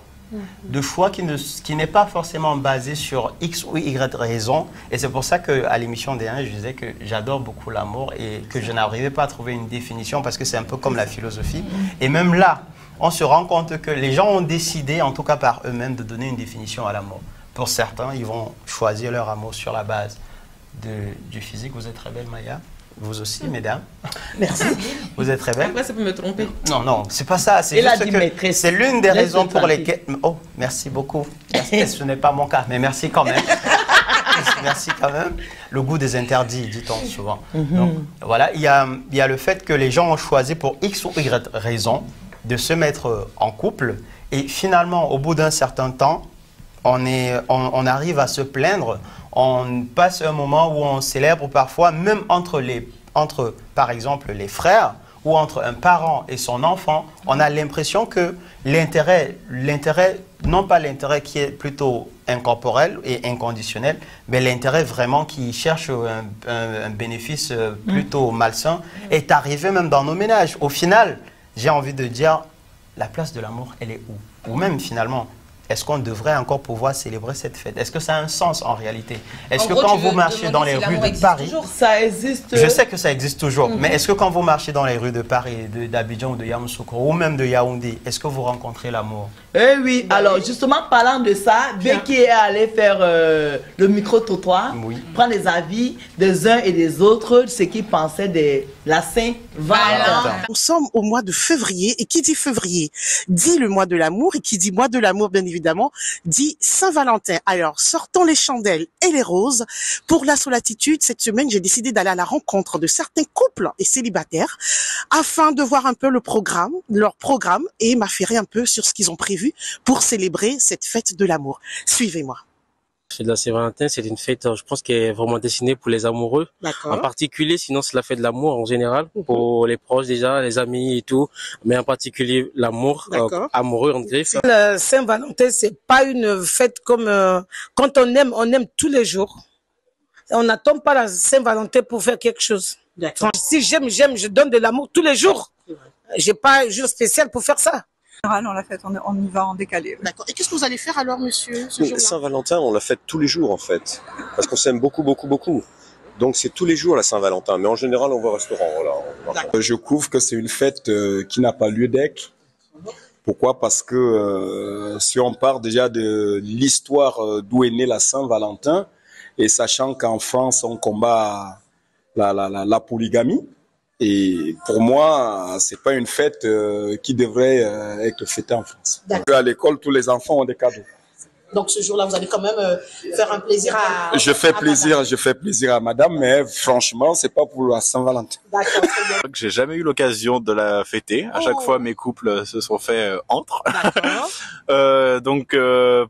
De choix qui n'est pas forcément basé sur X ou Y raison. Et c'est pour ça qu'à l'émission D1, je disais que j'adore beaucoup l'amour et que je n'arrivais pas à trouver une définition parce que c'est un peu comme la philosophie. Et même là, on se rend compte que les gens ont décidé, en tout cas par eux-mêmes, de donner une définition à l'amour. Pour certains, ils vont choisir leur amour sur la base du physique. Vous êtes très belle, Maya. Vous aussi, mesdames. Merci. Vous êtes très belle. Après, ça peut me tromper. Non, non, c'est pas ça. C'est juste que c'est l'une des raisons pour lesquelles... Oh, merci beaucoup. Merci. Ce n'est pas mon cas, mais merci quand même. Merci quand même. Le goût des interdits, dit-on souvent. Donc, voilà, il y a le fait que les gens ont choisi pour X ou Y raison de se mettre en couple. Et finalement, au bout d'un certain temps, on arrive à se plaindre. On passe un moment où on célèbre parfois, même entre par exemple, les frères, ou entre un parent et son enfant, on a l'impression que l'intérêt, non pas l'intérêt qui est plutôt incorporel et inconditionnel, mais l'intérêt vraiment qui cherche un bénéfice plutôt malsain, est arrivé même dans nos ménages. Au final, j'ai envie de dire, la place de l'amour, elle est où? Ou même finalement, est-ce qu'on devrait encore pouvoir célébrer cette fête? Est-ce que ça a un sens en réalité? Est-ce que quand vous marchez dans les rues de Paris... Ça existe. Je sais que ça existe toujours, mais est-ce que quand vous marchez dans les rues de Paris, d'Abidjan ou de Yamoussoukro, ou même de Yaoundé, est-ce que vous rencontrez l'amour? Eh oui, alors justement, parlant de ça, Becky est allé faire le micro-trottoir, prendre les avis des uns et des autres, de ce qu'ils pensaient de la Saint-Valentin. Nous sommes au mois de février, et qui dit février dit le mois de l'amour, et qui dit mois de l'amour, bien évidemment, dit Saint-Valentin. Alors, sortons les chandelles et les roses. Pour la Solatitude, cette semaine, j'ai décidé d'aller à la rencontre de certains couples et célibataires afin de voir un peu leur programme et m'affairer un peu sur ce qu'ils ont prévu pour célébrer cette fête de l'amour. Suivez-moi. La fête de la Saint-Valentin, c'est une fête, je pense, qui est vraiment destinée pour les amoureux. En particulier, sinon c'est la fête de l'amour en général, pour les proches déjà, les amis et tout, mais en particulier l'amour amoureux, on dirait. La Saint-Valentin, c'est pas une fête comme quand on aime tous les jours. On n'attend pas la Saint-Valentin pour faire quelque chose. Si j'aime, je donne de l'amour tous les jours. J'ai pas un jour spécial pour faire ça. On l'a fête, on y va en décalé. D'accord. Et qu'est-ce que vous allez faire alors, monsieur, ce jour-là? Saint-Valentin, on la fête tous les jours en fait, parce qu'on s'aime beaucoup, beaucoup, beaucoup. Donc c'est tous les jours la Saint-Valentin, mais en général on va au restaurant. Voilà. Je trouve que c'est une fête qui n'a pas lieu d'être. Pourquoi? Parce que si on part déjà de l'histoire d'où est née la Saint-Valentin, et sachant qu'en France on combat la polygamie, et pour moi, c'est pas une fête qui devrait être fêtée en France. À l'école, tous les enfants ont des cadeaux. Donc ce jour-là, vous allez quand même faire un plaisir à... Je fais plaisir à madame, mais franchement, c'est pas pour la Saint-Valentin. D'accord, très bien. J'ai jamais eu l'occasion de la fêter. À chaque fois, mes couples se sont faits entre. Donc,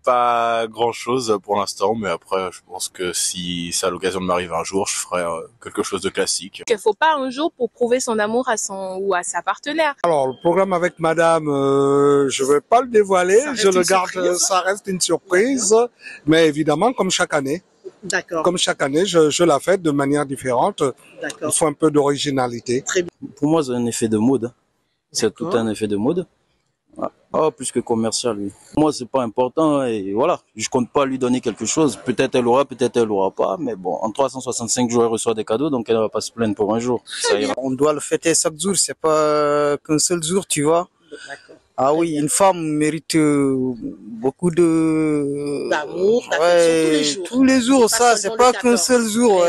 pas grand-chose pour l'instant, mais après, je pense que si ça a l'occasion de m'arriver un jour, je ferai quelque chose de classique. Il ne faut pas un jour pour prouver son amour à son ou à sa partenaire. Alors, le programme avec madame, je vais pas le dévoiler, je le garde, ça reste une surprise, mais évidemment, comme chaque année. D'accord. Comme chaque année, je la fête de manière différente. Il faut un peu d'originalité. Pour moi, c'est un effet de mode. C'est tout un effet de mode. Ah, plus que commercial, oui. Moi, c'est pas important et voilà. Je compte pas lui donner quelque chose. Peut-être elle aura, peut-être elle aura pas. Mais bon, en 365 jours, elle reçoit des cadeaux, donc elle va pas se plaindre pour un jour. Ça ira. On doit le fêter chaque jour. C'est pas qu'un seul jour, tu vois. Ah oui, une femme mérite beaucoup d'amour, d'affection tous les jours. Ça, c'est pas qu'un seul jour.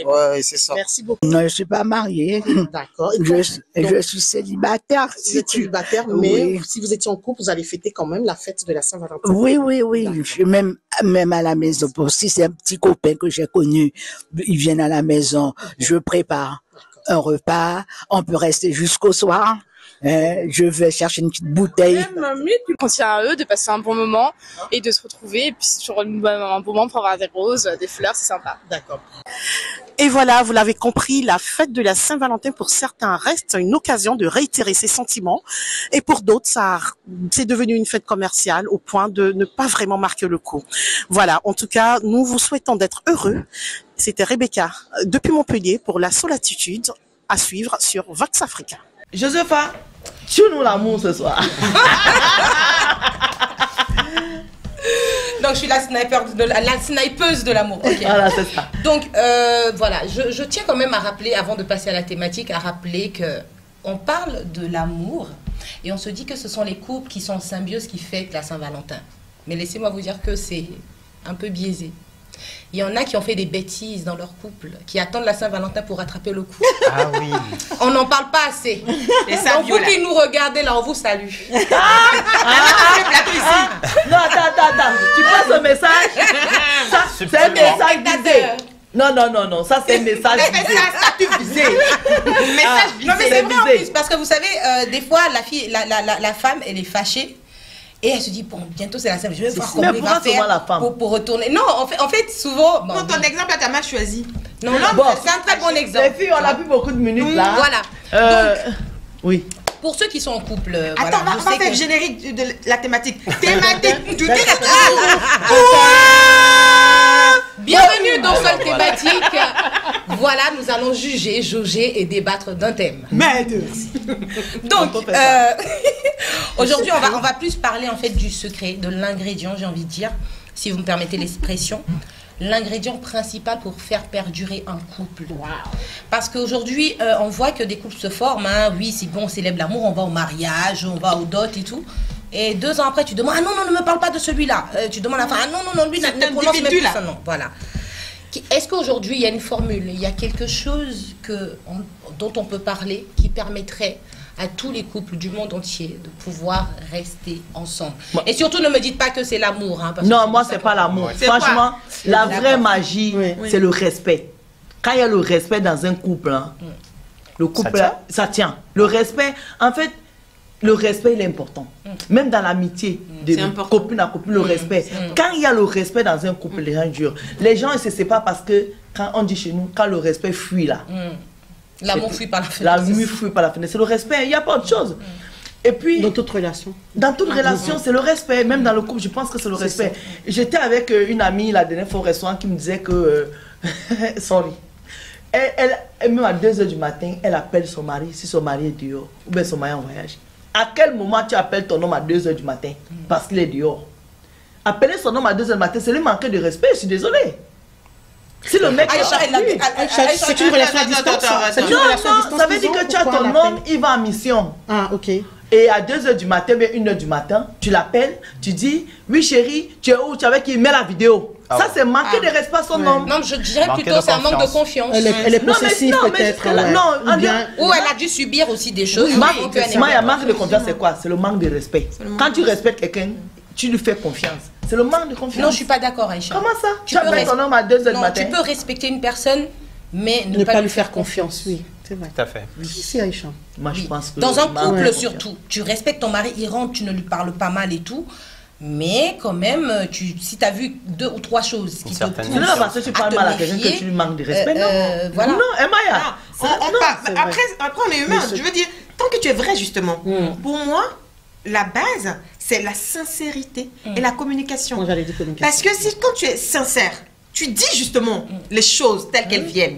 Ouais, c'est ça. Merci beaucoup. Non, je suis pas mariée. D'accord. Je suis célibataire. Vous êtes célibataire, mais si vous étiez en couple, vous allez fêter quand même la fête de la Saint-Valentin. Oui. Même à la maison. Si c'est un petit copain que j'ai connu, ils viennent à la maison, je prépare un repas, on peut rester jusqu'au soir. Je vais chercher une petite bouteille. On tient à eux de passer un bon moment et de se retrouver. Et puis c'est toujours un bon moment pour avoir des roses, des fleurs, c'est sympa. D'accord. Et voilà, vous l'avez compris, la fête de la Saint-Valentin pour certains reste une occasion de réitérer ses sentiments. Et pour d'autres, c'est devenu une fête commerciale au point de ne pas vraiment marquer le coup. Voilà, en tout cas, nous vous souhaitons d'être heureux. C'était Rebecca depuis Montpellier pour la Solatitude à suivre sur Vox Africa. Josepha, tue-nous l'amour ce soir. Donc je suis la snipeuse de l'amour. Okay. Voilà, c'est ça. Donc voilà, je tiens quand même à rappeler, avant de passer à la thématique, à rappeler que on parle de l'amour et on se dit que ce sont les couples qui sont en symbiose qui fêtent la Saint-Valentin. Mais laissez-moi vous dire que c'est un peu biaisé. Il y en a qui ont fait des bêtises dans leur couple, qui attendent la Saint-Valentin pour rattraper le coup. Ah oui. On n'en parle pas assez. Donc vous qui nous regardez là, on vous salue. Non, attends. Tu passes un message. Ça, c'est un message visé. Non, ça c'est un message visé. Statut visé. Message visé. Non mais c'est vrai en plus, parce que vous savez, des fois la femme, elle est fâchée. Et elle se dit, bon, bientôt c'est la Saint-Valentin, je vais voir comment il va faire pour retourner. Non, en fait, souvent... Bon, ton exemple, tu as mal choisi. Non, c'est un très bon exemple. Les filles, on a plus beaucoup de minutes là. Voilà. Donc, oui. Pour ceux qui sont en couple... Attends, on va faire le générique de la thématique. Bienvenue dans cette thématique. Voilà, nous allons juger, jauger et débattre d'un thème. Donc, aujourd'hui, on va plus parler en fait du secret, de l'ingrédient, j'ai envie de dire, si vous me permettez l'expression, l'ingrédient principal pour faire perdurer un couple. Parce qu'aujourd'hui, on voit que des couples se forment. Hein. Oui, c'est bon, on célèbre l'amour, on va au mariage, on va au dot et tout. Et 2 ans après, tu demandes, ah non, ne me parle pas de celui-là. Tu demandes à la fin, ah non, lui, ne prononce même plus son nom. Voilà. Est-ce qu'aujourd'hui, il y a une formule, il y a quelque chose dont on peut parler qui permettrait à tous les couples du monde entier de pouvoir rester ensemble? Et surtout, ne me dites pas que c'est l'amour. Hein, non, moi, c'est pas l'amour. Franchement, la vraie magie, c'est le respect. Quand il y a le respect dans un couple, hein, le couple, ça tient. Le respect, en fait, le respect, il est important. Même dans l'amitié, de copine à copine, le respect. Quand il y a le respect dans un couple, les gens durent. Les gens ne se séparent parce que, quand on dit chez nous, quand le respect fuit là. L'amour fuit par la fenêtre. L'amour fuit par la fenêtre. C'est le respect, il n'y a pas autre chose. Et puis, dans toute relation. Dans toute relation, c'est le respect. Même dans le couple, je pense que c'est le respect. J'étais avec une amie la dernière fois au restaurant qui me disait que... sorry. Elle, même à 2 h du matin, elle appelle son mari, si son mari est dehors, ou bien son mari est en voyage. À quel moment tu appelles ton homme à 2 h du matin parce qu'il est dehors? Appeler son homme à 2 h du matin, c'est lui manquer de respect, je suis désolée. Si le mec... c'est une relation à distance. Non, ça veut dire que tu as ton homme, il va en mission. Ah, ok. Et à 2 h du matin, bien 1 h du matin, tu l'appelles, tu dis, oui chérie, tu es où? Tu es avec qui? Il met la vidéo. Ça, c'est manquer de respect à son homme. Non, je dirais plutôt c'est un manque de confiance. Elle est possessive peut-être. Ou elle a dû subir aussi des choses. Manque de confiance, c'est quoi? C'est le manque de respect. Quand tu respectes quelqu'un, tu lui fais confiance. C'est le manque de confiance. Non, je suis pas d'accord, Aïcha. Comment ça? Tu appelles ton homme à 2h du matin? Tu peux respecter une personne, mais ne pas lui faire confiance, oui. C'est vrai. Tout à fait. Oui, c'est Aïcha. Moi, je pense que dans un couple surtout, tu respectes ton mari, il rentre, tu ne lui parles pas mal et tout. Mais quand même, si tu as vu 2 ou 3 choses qui te poussent non, parce que tu parles mal à quelqu'un que tu lui manques de respect, non. Voilà. Non, Maya. Après, on est humain. Je veux dire, tant que tu es vrai, justement. Pour moi, la base, c'est la sincérité et la communication. Moi, j'allais dire communication. Parce que quand tu es sincère, tu dis justement les choses telles qu'elles viennent.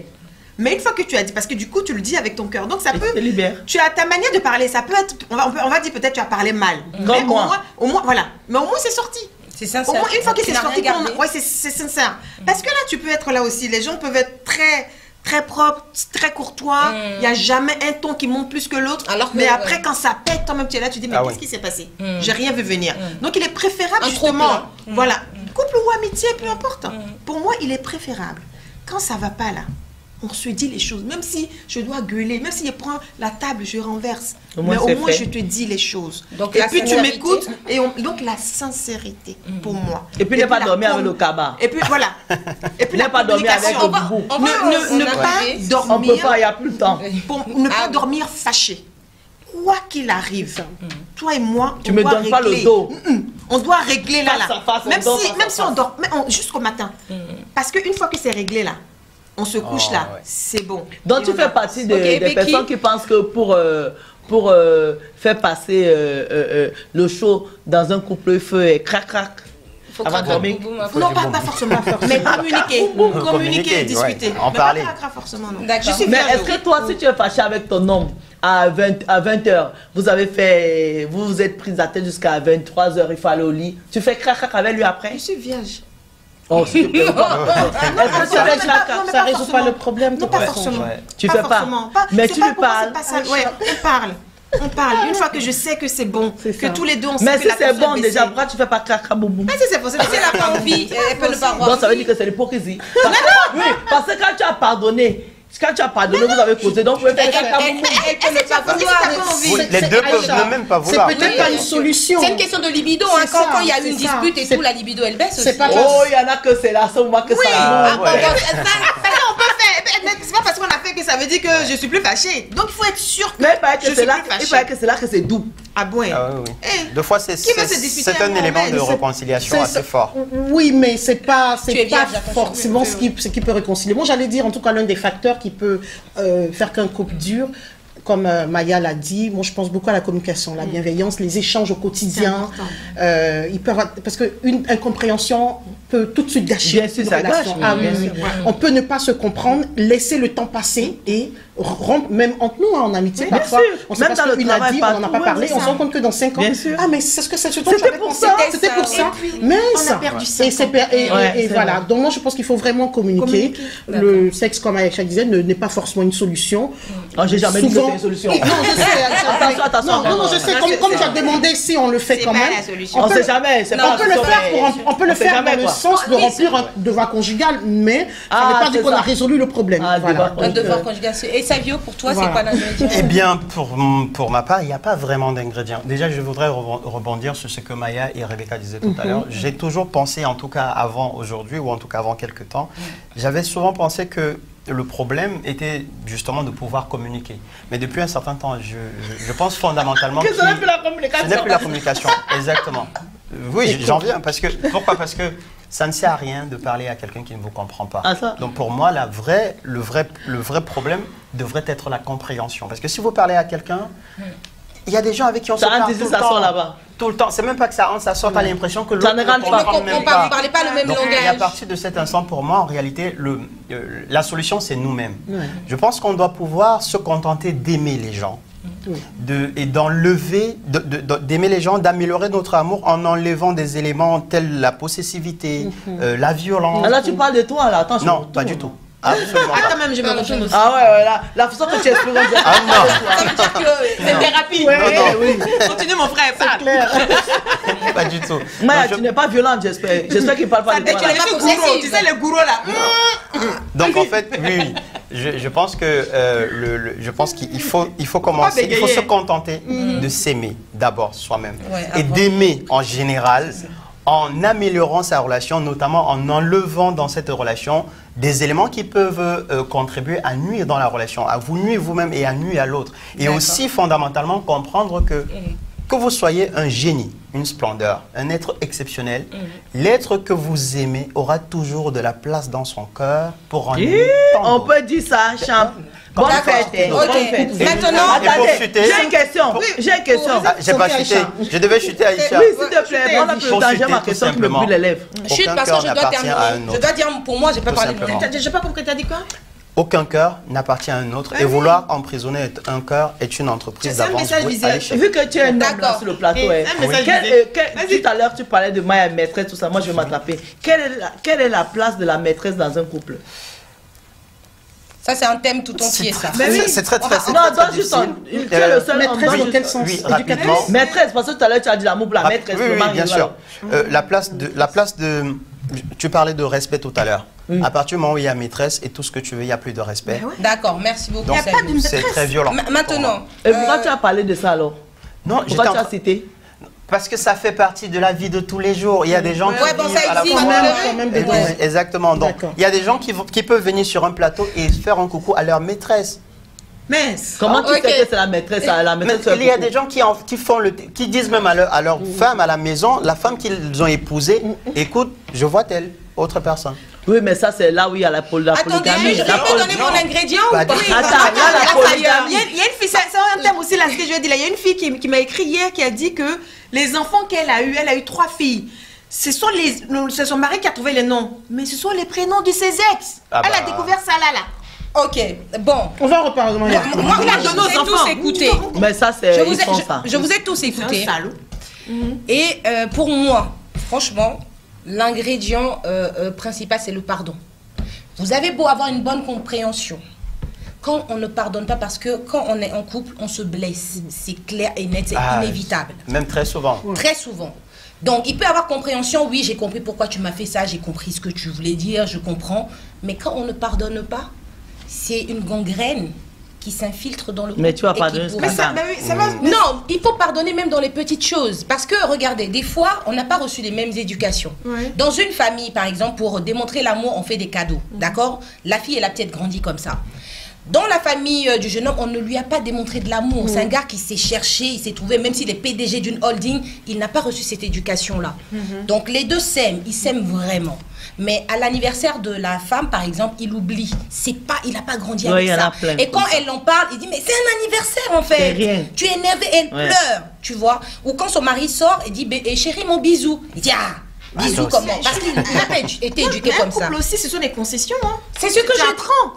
Mais une fois que tu as dit, parce que du coup, tu le dis avec ton cœur. Donc, ça peut... Tu as ta manière de parler. Ça peut être... On va dire peut-être tu as parlé mal. Mais au moins, voilà. Mais au moins, c'est sorti. C'est sincère. Au moins, une fois que c'est sorti, c'est sincère. Parce que là, tu peux être là aussi. Les gens peuvent être très propres, très courtois. Il n'y a jamais un ton qui monte plus que l'autre. Mais après, quand ça pète, toi-même, tu es là, tu dis, mais qu'est-ce qui s'est passé? J'ai rien vu venir. Donc, il est préférable, justement. Voilà. Couple ou amitié, peu importe. Pour moi, il est préférable. Quand ça ne va pas là, on se dit les choses, même si je dois gueuler, même si je prends la table, je renverse. Mais au moins, je te dis les choses. Donc, et puis, tu m'écoutes. Donc, la sincérité, pour moi. Et puis, ne pas dormir avec le cabas. Et puis, voilà. Et puis, ne pas dormir avec le boubou. Ne pas dormir. On ne peut pas, il n'y a plus le temps. Pour ne pas dormir fâché. Quoi qu'il arrive, toi et moi, tu me donnes pas le dos. On doit régler là. Même si on dort, jusqu'au matin. Parce qu'une fois que c'est réglé là, on se couche là, c'est bon. Donc tu fais partie des personnes qui pensent que pour faire passer le chaud dans un couple, il faut crac-crac. Avant de dormir. Non, pas forcément. Mais communiquer, discuter. En parler. Mais pas forcément, non. Mais est-ce que toi, si tu es fâché avec ton homme à 20h, vous vous êtes pris à tête jusqu'à 23h, il faut aller au lit, tu fais crac-crac avec lui après? Je suis vierge. Oh, s'il te plaît. Ça résout pas le problème. Non, pas forcément. Tu fais pas. Mais tu lui parles. On parle. Une fois que je sais que c'est bon, que tous les deux on sait mais que si la c'est bon baissée. déjà, pourquoi tu fais pas crac boum? Mais si c'est possible, si elle n'a pas envie, elle peut le pas voir. Donc ça veut dire que c'est l'hypocrisie. Oui, parce que quand tu as pardonné, vous avez causé, donc vous pouvez faire crac boum. Elle peut ne pas vouloir. Les deux peuvent ne même pas vouloir. C'est peut-être pas une solution. C'est une question de libido. Quand il y a une dispute et tout, la libido elle baisse aussi. Oh, il y en a que c'est là, c'est moi que ça. On peut faire. C'est pas parce qu'on a fait que ça veut dire que je suis plus fâchée. Donc il faut être sûr que je suis plus fâchée. Il paraît que c'est là que c'est doux. Ah bon? Oui. Deux fois, c'est un élément de réconciliation assez fort. Oui, mais c'est pas forcément ce qui peut réconcilier. Moi, j'allais dire, en tout cas, l'un des facteurs qui peut faire qu'un couple dure, comme Maya l'a dit, moi je pense beaucoup à la communication, la bienveillance, les échanges au quotidien. Parce qu'une incompréhension peut tout de suite gâcher une relation. On peut ne pas se comprendre, laisser le temps passer et même entre nous, en amitié, parfois, on sait pas ce qu'une a dit, on n'en a pas parlé, on se rend compte que dans 5 ans, ah mais c'est ce que c'est ce dont j'avais pensé, c'était pour ça, mais on a perdu 5 ans. Et voilà, donc moi je pense qu'il faut vraiment communiquer. Le sexe, comme Aïcha disait, n'est pas forcément une solution. J'ai jamais dit que c'était une solution. Non, je sais, attention. Non, je sais, comme tu as demandé, si on le fait quand même. On ne sait jamais, on peut le faire dans le sens de remplir un devoir conjugal, mais ça ne veut pas dire qu'on a résolu le problème. Un devoir conjugal. Et Savio, pour toi, c'est quoi l'ingrédient? Eh bien, pour ma part, il n'y a pas vraiment d'ingrédient. Déjà, je voudrais rebondir sur ce que Maya et Rebecca disaient tout à l'heure. J'ai toujours pensé, en tout cas avant aujourd'hui, ou en tout cas avant quelques temps, j'avais souvent pensé que le problème était justement de pouvoir communiquer. Mais depuis un certain temps, je pense fondamentalement que ce n'est plus la communication. Ce n'est plus la communication, exactement. Oui, j'en viens. Pourquoi? Parce que ça ne sert à rien de parler à quelqu'un qui ne vous comprend pas. Donc pour moi, le vrai problème devrait être la compréhension. Parce que si vous parlez à quelqu'un, il y a des gens avec qui on se parle tout le temps. Là-bas. Tout le temps. C'est même pas que ça sort à l'impression que l'autre ne comprend même pas. Vous ne parlez pas le même langage. Et à partir de cet instant, pour moi, en réalité, la solution, c'est nous-mêmes. Je pense qu'on doit pouvoir se contenter d'aimer les gens. Et d'aimer les gens, d'améliorer notre amour en enlevant des éléments tels la possessivité, la violence. Là, tu parles de toi, là, attention. Non, pas du tout. Absolument pas. Quand même, je me retourne aussi. Ah ouais, la façon que tu exprimes. Ah non. Ça veut dire que c'est thérapie. Oui. Continue, mon frère, parle. Pas du tout. Maya, tu n'es pas violente, j'espère. J'espère qu'il ne parle pas de toi. Tu n'es pas gourou, tu sais, le gourou là. Donc en fait, oui. Je pense qu'il faut commencer, il faut se contenter de s'aimer d'abord soi-même et d'aimer en général en améliorant sa relation, notamment en enlevant dans cette relation des éléments qui peuvent contribuer à nuire dans la relation, à vous nuire vous-même et à nuire à l'autre. Et aussi fondamentalement comprendre que vous soyez un génie, une splendeur, un être exceptionnel, l'être que vous aimez aura toujours de la place dans son cœur pour en aimer tant On d'autres. peut dire ça, champ. Bonne fête. Ok. Bonne fête. Maintenant, attendez, j'ai une question. J'ai une question. Ah, j'ai pas chuté. Je devais chuter Aïcha. Oui, s'il te plaît. Bon, Pour j'ai chuter, ma tout question qui me simplement. brûle les lèvres. Chute parce que je dois terminer. Je dois dire pour moi, j'ai pas parlé de moi. J'ai pas compris, t'as dit quoi? Aucun cœur n'appartient à un autre. Et vouloir emprisonner un cœur est une entreprise d'avance. Vu que tu es un homme là sur le plateau, tout à l'heure tu parlais de Maya maîtresse, tout ça, moi je vais m'attraper. Quelle est la place de la maîtresse dans un couple? Ça, c'est un thème tout entier, ça. C'est très facile. Non, toi, juste tu es le seul maîtresse dans quel sens? Oui, rapidement. Maîtresse, parce que tout à l'heure tu as dit l'amour pour la maîtresse. Oui, bien sûr. La place de... Tu parlais de respect tout à l'heure. À partir du moment où il y a maîtresse et tout ce que tu veux, il n'y a plus de respect. D'accord, merci beaucoup. Donc, c'est très violent. Maintenant. Et pourquoi tu as parlé de ça alors? Non, pourquoi tu as cité? Parce que ça fait partie de la vie de tous les jours. Il y a des gens qui vivent à la fois. Exactement. Donc, il y a des gens qui peuvent venir sur un plateau et faire un coucou à leur maîtresse. Mais comment tu sais que c'est la maîtresse? Il y a des gens qui disent même à leur femme à la maison, la femme qu'ils ont épousée, écoute, je vois telle autre personne. Oui, mais ça, c'est là où il y a la polygamie. Attendez, je peux donner mon ingrédient ou pas? Attends, la polygamie. Il y a une fille, c'est un thème aussi là, ce que je veux dire. Il y a une fille qui m'a écrit hier qui a dit que les enfants qu'elle a eu 3 filles. C'est son mari qui a trouvé les noms, mais ce sont les prénoms de ses ex. Elle a découvert ça là. Ok, bon. On va reparler. Moi, je vous ai tous écoutés. Mais ça, c'est... Je vous ai tous écoutés. Et pour moi, franchement, l'ingrédient principal, c'est le pardon. Vous avez beau avoir une bonne compréhension. Quand on ne pardonne pas, parce que quand on est en couple, on se blesse. C'est clair et net, c'est inévitable. Même très souvent. Très souvent. Donc, il peut y avoir compréhension. Oui, j'ai compris pourquoi tu m'as fait ça. J'ai compris ce que tu voulais dire. Je comprends. Mais quand on ne pardonne pas, c'est une gangrène qui s'infiltre dans le couple. Mais tu vas pardonner Non, il faut pardonner même dans les petites choses. Parce que, regardez, des fois, on n'a pas reçu les mêmes éducations. Dans une famille, par exemple, pour démontrer l'amour, on fait des cadeaux. D'accord? La fille, elle a peut-être grandi comme ça. Dans la famille du jeune homme, on ne lui a pas démontré de l'amour. C'est un gars qui s'est cherché, il s'est trouvé, même s'il est PDG d'une holding, il n'a pas reçu cette éducation-là. Donc les deux s'aiment, ils s'aiment vraiment. Mais à l'anniversaire de la femme, par exemple, il oublie. Il n'a pas grandi avec ça. Et quand elle en parle, il dit, mais c'est un anniversaire en fait. Rien. Tu es énervé, elle pleure, tu vois. Ou quand son mari sort, il dit, chérie, mon bisou. Il dit, bisous comment? Parce qu'il n'a pas été éduqué comme ça. Un couple aussi, ce sont des concessions. C'est ce que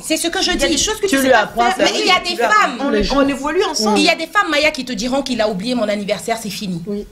c'est ce que je dis. Il y a des choses que tu lui apprends. Mais il y a des femmes. On évolue ensemble. Il y a des femmes, Maya, qui te diront qu'il a oublié mon anniversaire, c'est fini. Oui.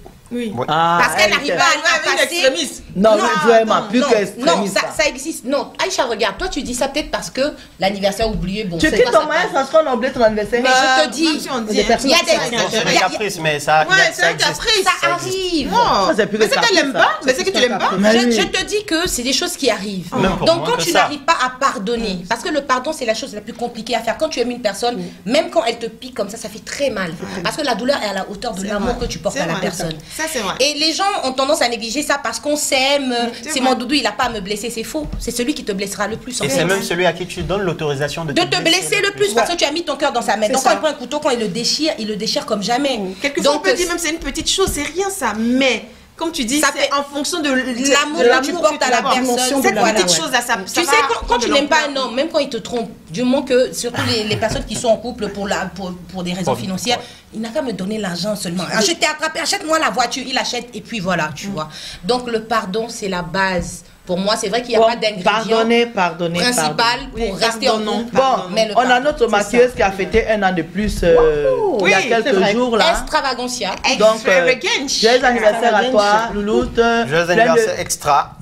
Parce qu'elle n'arrive pas à passer. Non, vraiment, plus qu'extrémiste. Non, ça existe. Non, Aïcha, regarde, toi tu dis ça peut-être parce que l'anniversaire oublié, bon. Tu quittes ton mariage parce qu'on a oublié ton anniversaire. Mais je te dis, il y a des caprices, mais ça. Ouais, c'est un caprice. Ça arrive. Mais c'est qu'elle l'aime pas. Mais c'est que tu l'aimes pas. Je te dis que c'est des choses qui arrivent. Donc quand tu n'arrives pas à pardonner, parce que le pardon c'est la chose la plus compliquée à faire. Quand tu aimes une personne, même quand elle te pique comme ça fait très mal. Parce que la douleur est à la hauteur de l'amour que tu portes à la personne. Ça c'est vrai. Et les gens ont tendance à négliger ça parce qu'on s'aime. C'est mon doudou, il n'a pas à me blesser, c'est faux. C'est celui qui te blessera le plus. Et c'est même celui à qui tu donnes l'autorisation de te blesser le plus parce que tu as mis ton cœur dans sa main. Donc quand il prend un couteau, quand il le déchire comme jamais. Quelquefois on peut dire même c'est une petite chose, c'est rien ça, mais comme tu dis, c'est en fonction de l'amour que tu portes à la personne. Cette petite chose là, ça. Tu sais, quand tu n'aimes pas un homme, même quand il te trompe, du moment que surtout les personnes qui sont en couple pour des raisons financières, il n'a qu'à me donner l'argent seulement. Je t'ai attrapé, achète-moi la voiture, il achète et puis voilà, tu vois. Donc le pardon, c'est la base. Pour moi, c'est vrai qu'il n'y a pas d'ingrédient principal pour rester en couple. Bon, on a notre maquilleuse qui a fêté 1 an de plus il y a quelques jours là. Extravagantia. Donc, joyeux anniversaire à toi, Louloute. Joyeux anniversaire extra.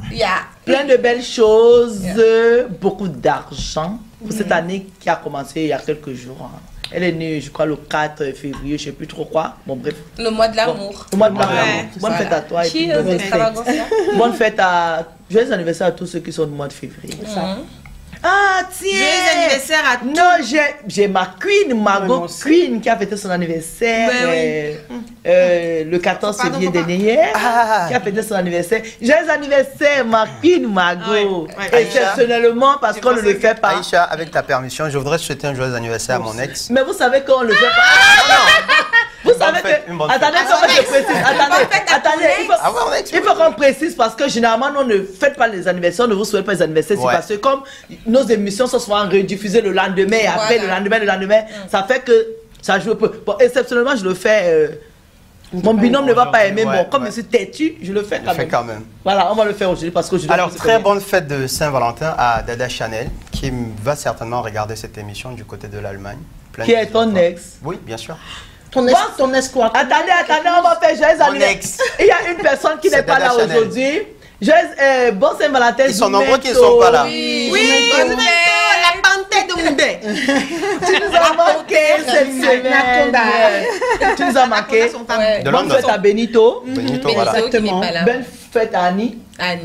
Plein de belles choses, beaucoup d'argent pour cette année qui a commencé il y a quelques jours. Elle est née, je crois, le 4 février, je ne sais plus trop quoi. Bon, bref. Le mois de l'amour. Le mois de l'amour. Bonne fête à toi. Bonne fête à... Joyeux anniversaire à tous ceux qui sont du mois de février. Ah, tiens! Joyeux anniversaire anniversaire à tout. Non, j'ai ma queen, Margot Queen, qui a fêté son anniversaire le 14 février dernier, qui a fêté son anniversaire. Joyeux anniversaire, ma queen, Margot. Exceptionnellement, parce qu'on ne le fait pas. Aïcha, avec ta permission, je voudrais souhaiter un joyeux anniversaire à mon ex. Mais vous savez qu'on ne le fait pas. Vous savez que... Attendez, je précise. Attendez, il faut qu'on précise parce que généralement, nous ne faites pas les anniversaires, on ne vous souhaite pas les anniversaires. C'est parce que comme nos émissions sont souvent rediffusées le lendemain et après le lendemain, ça fait que ça joue un peu. Bon, exceptionnellement, je le fais. Mon binôme ne va pas aimer, bon, comme je suis têtu, je le fais quand même. Voilà, on va le faire aujourd'hui parce que je... Alors, très bonne fête de Saint-Valentin à Dada Chanel, qui va certainement regarder cette émission du côté de l'Allemagne. Qui est ton ex? Oui, bien sûr. Ton ex quoi? Attendez, on va faire joyeux anniversaire. Il y a une personne qui n'est pas là aujourd'hui. Bon Saint-Valentin. Ils sont nombreux qui ne sont pas là. Oui, la panthère de Moubé. Tu nous as manqué cette semaine. Tu nous as manqué. Bonne fête à Benito. Benito, voilà. Exactement. Bonne fête à Annie,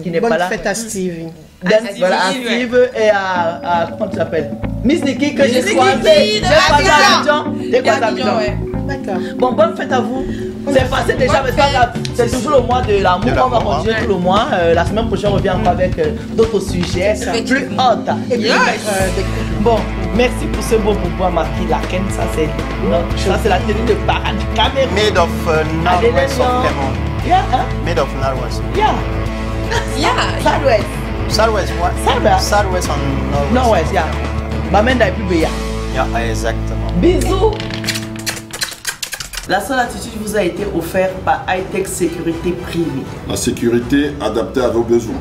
qui n'est pas là. Bonne fête à Steve. Voilà, à Steve et à comment tu t'appelles? Miss Nikki, que j'ai croisé. J'ai croisé à Abidjan. D'accord. Bon, bonne fête à vous. C'est passé déjà, mais c'est toujours le mois de l'amour. On va continuer tout le mois. La semaine prochaine, on revient encore avec d'autres sujets plus hot. Bon, merci pour ce beau pouvoir marqué la Ken. Ça, c'est la tenue de parade du Cameroun. Made of Northwest of Clermont. Yeah, Made of Northwest. Southwest. Southwest, what? Southwest en Northwest, yeah. Bamenda et puis Béa. Exactement. Bisous. La seule attitude vous a été offerte par Hightech Sécurité Privée. La sécurité adaptée à vos besoins.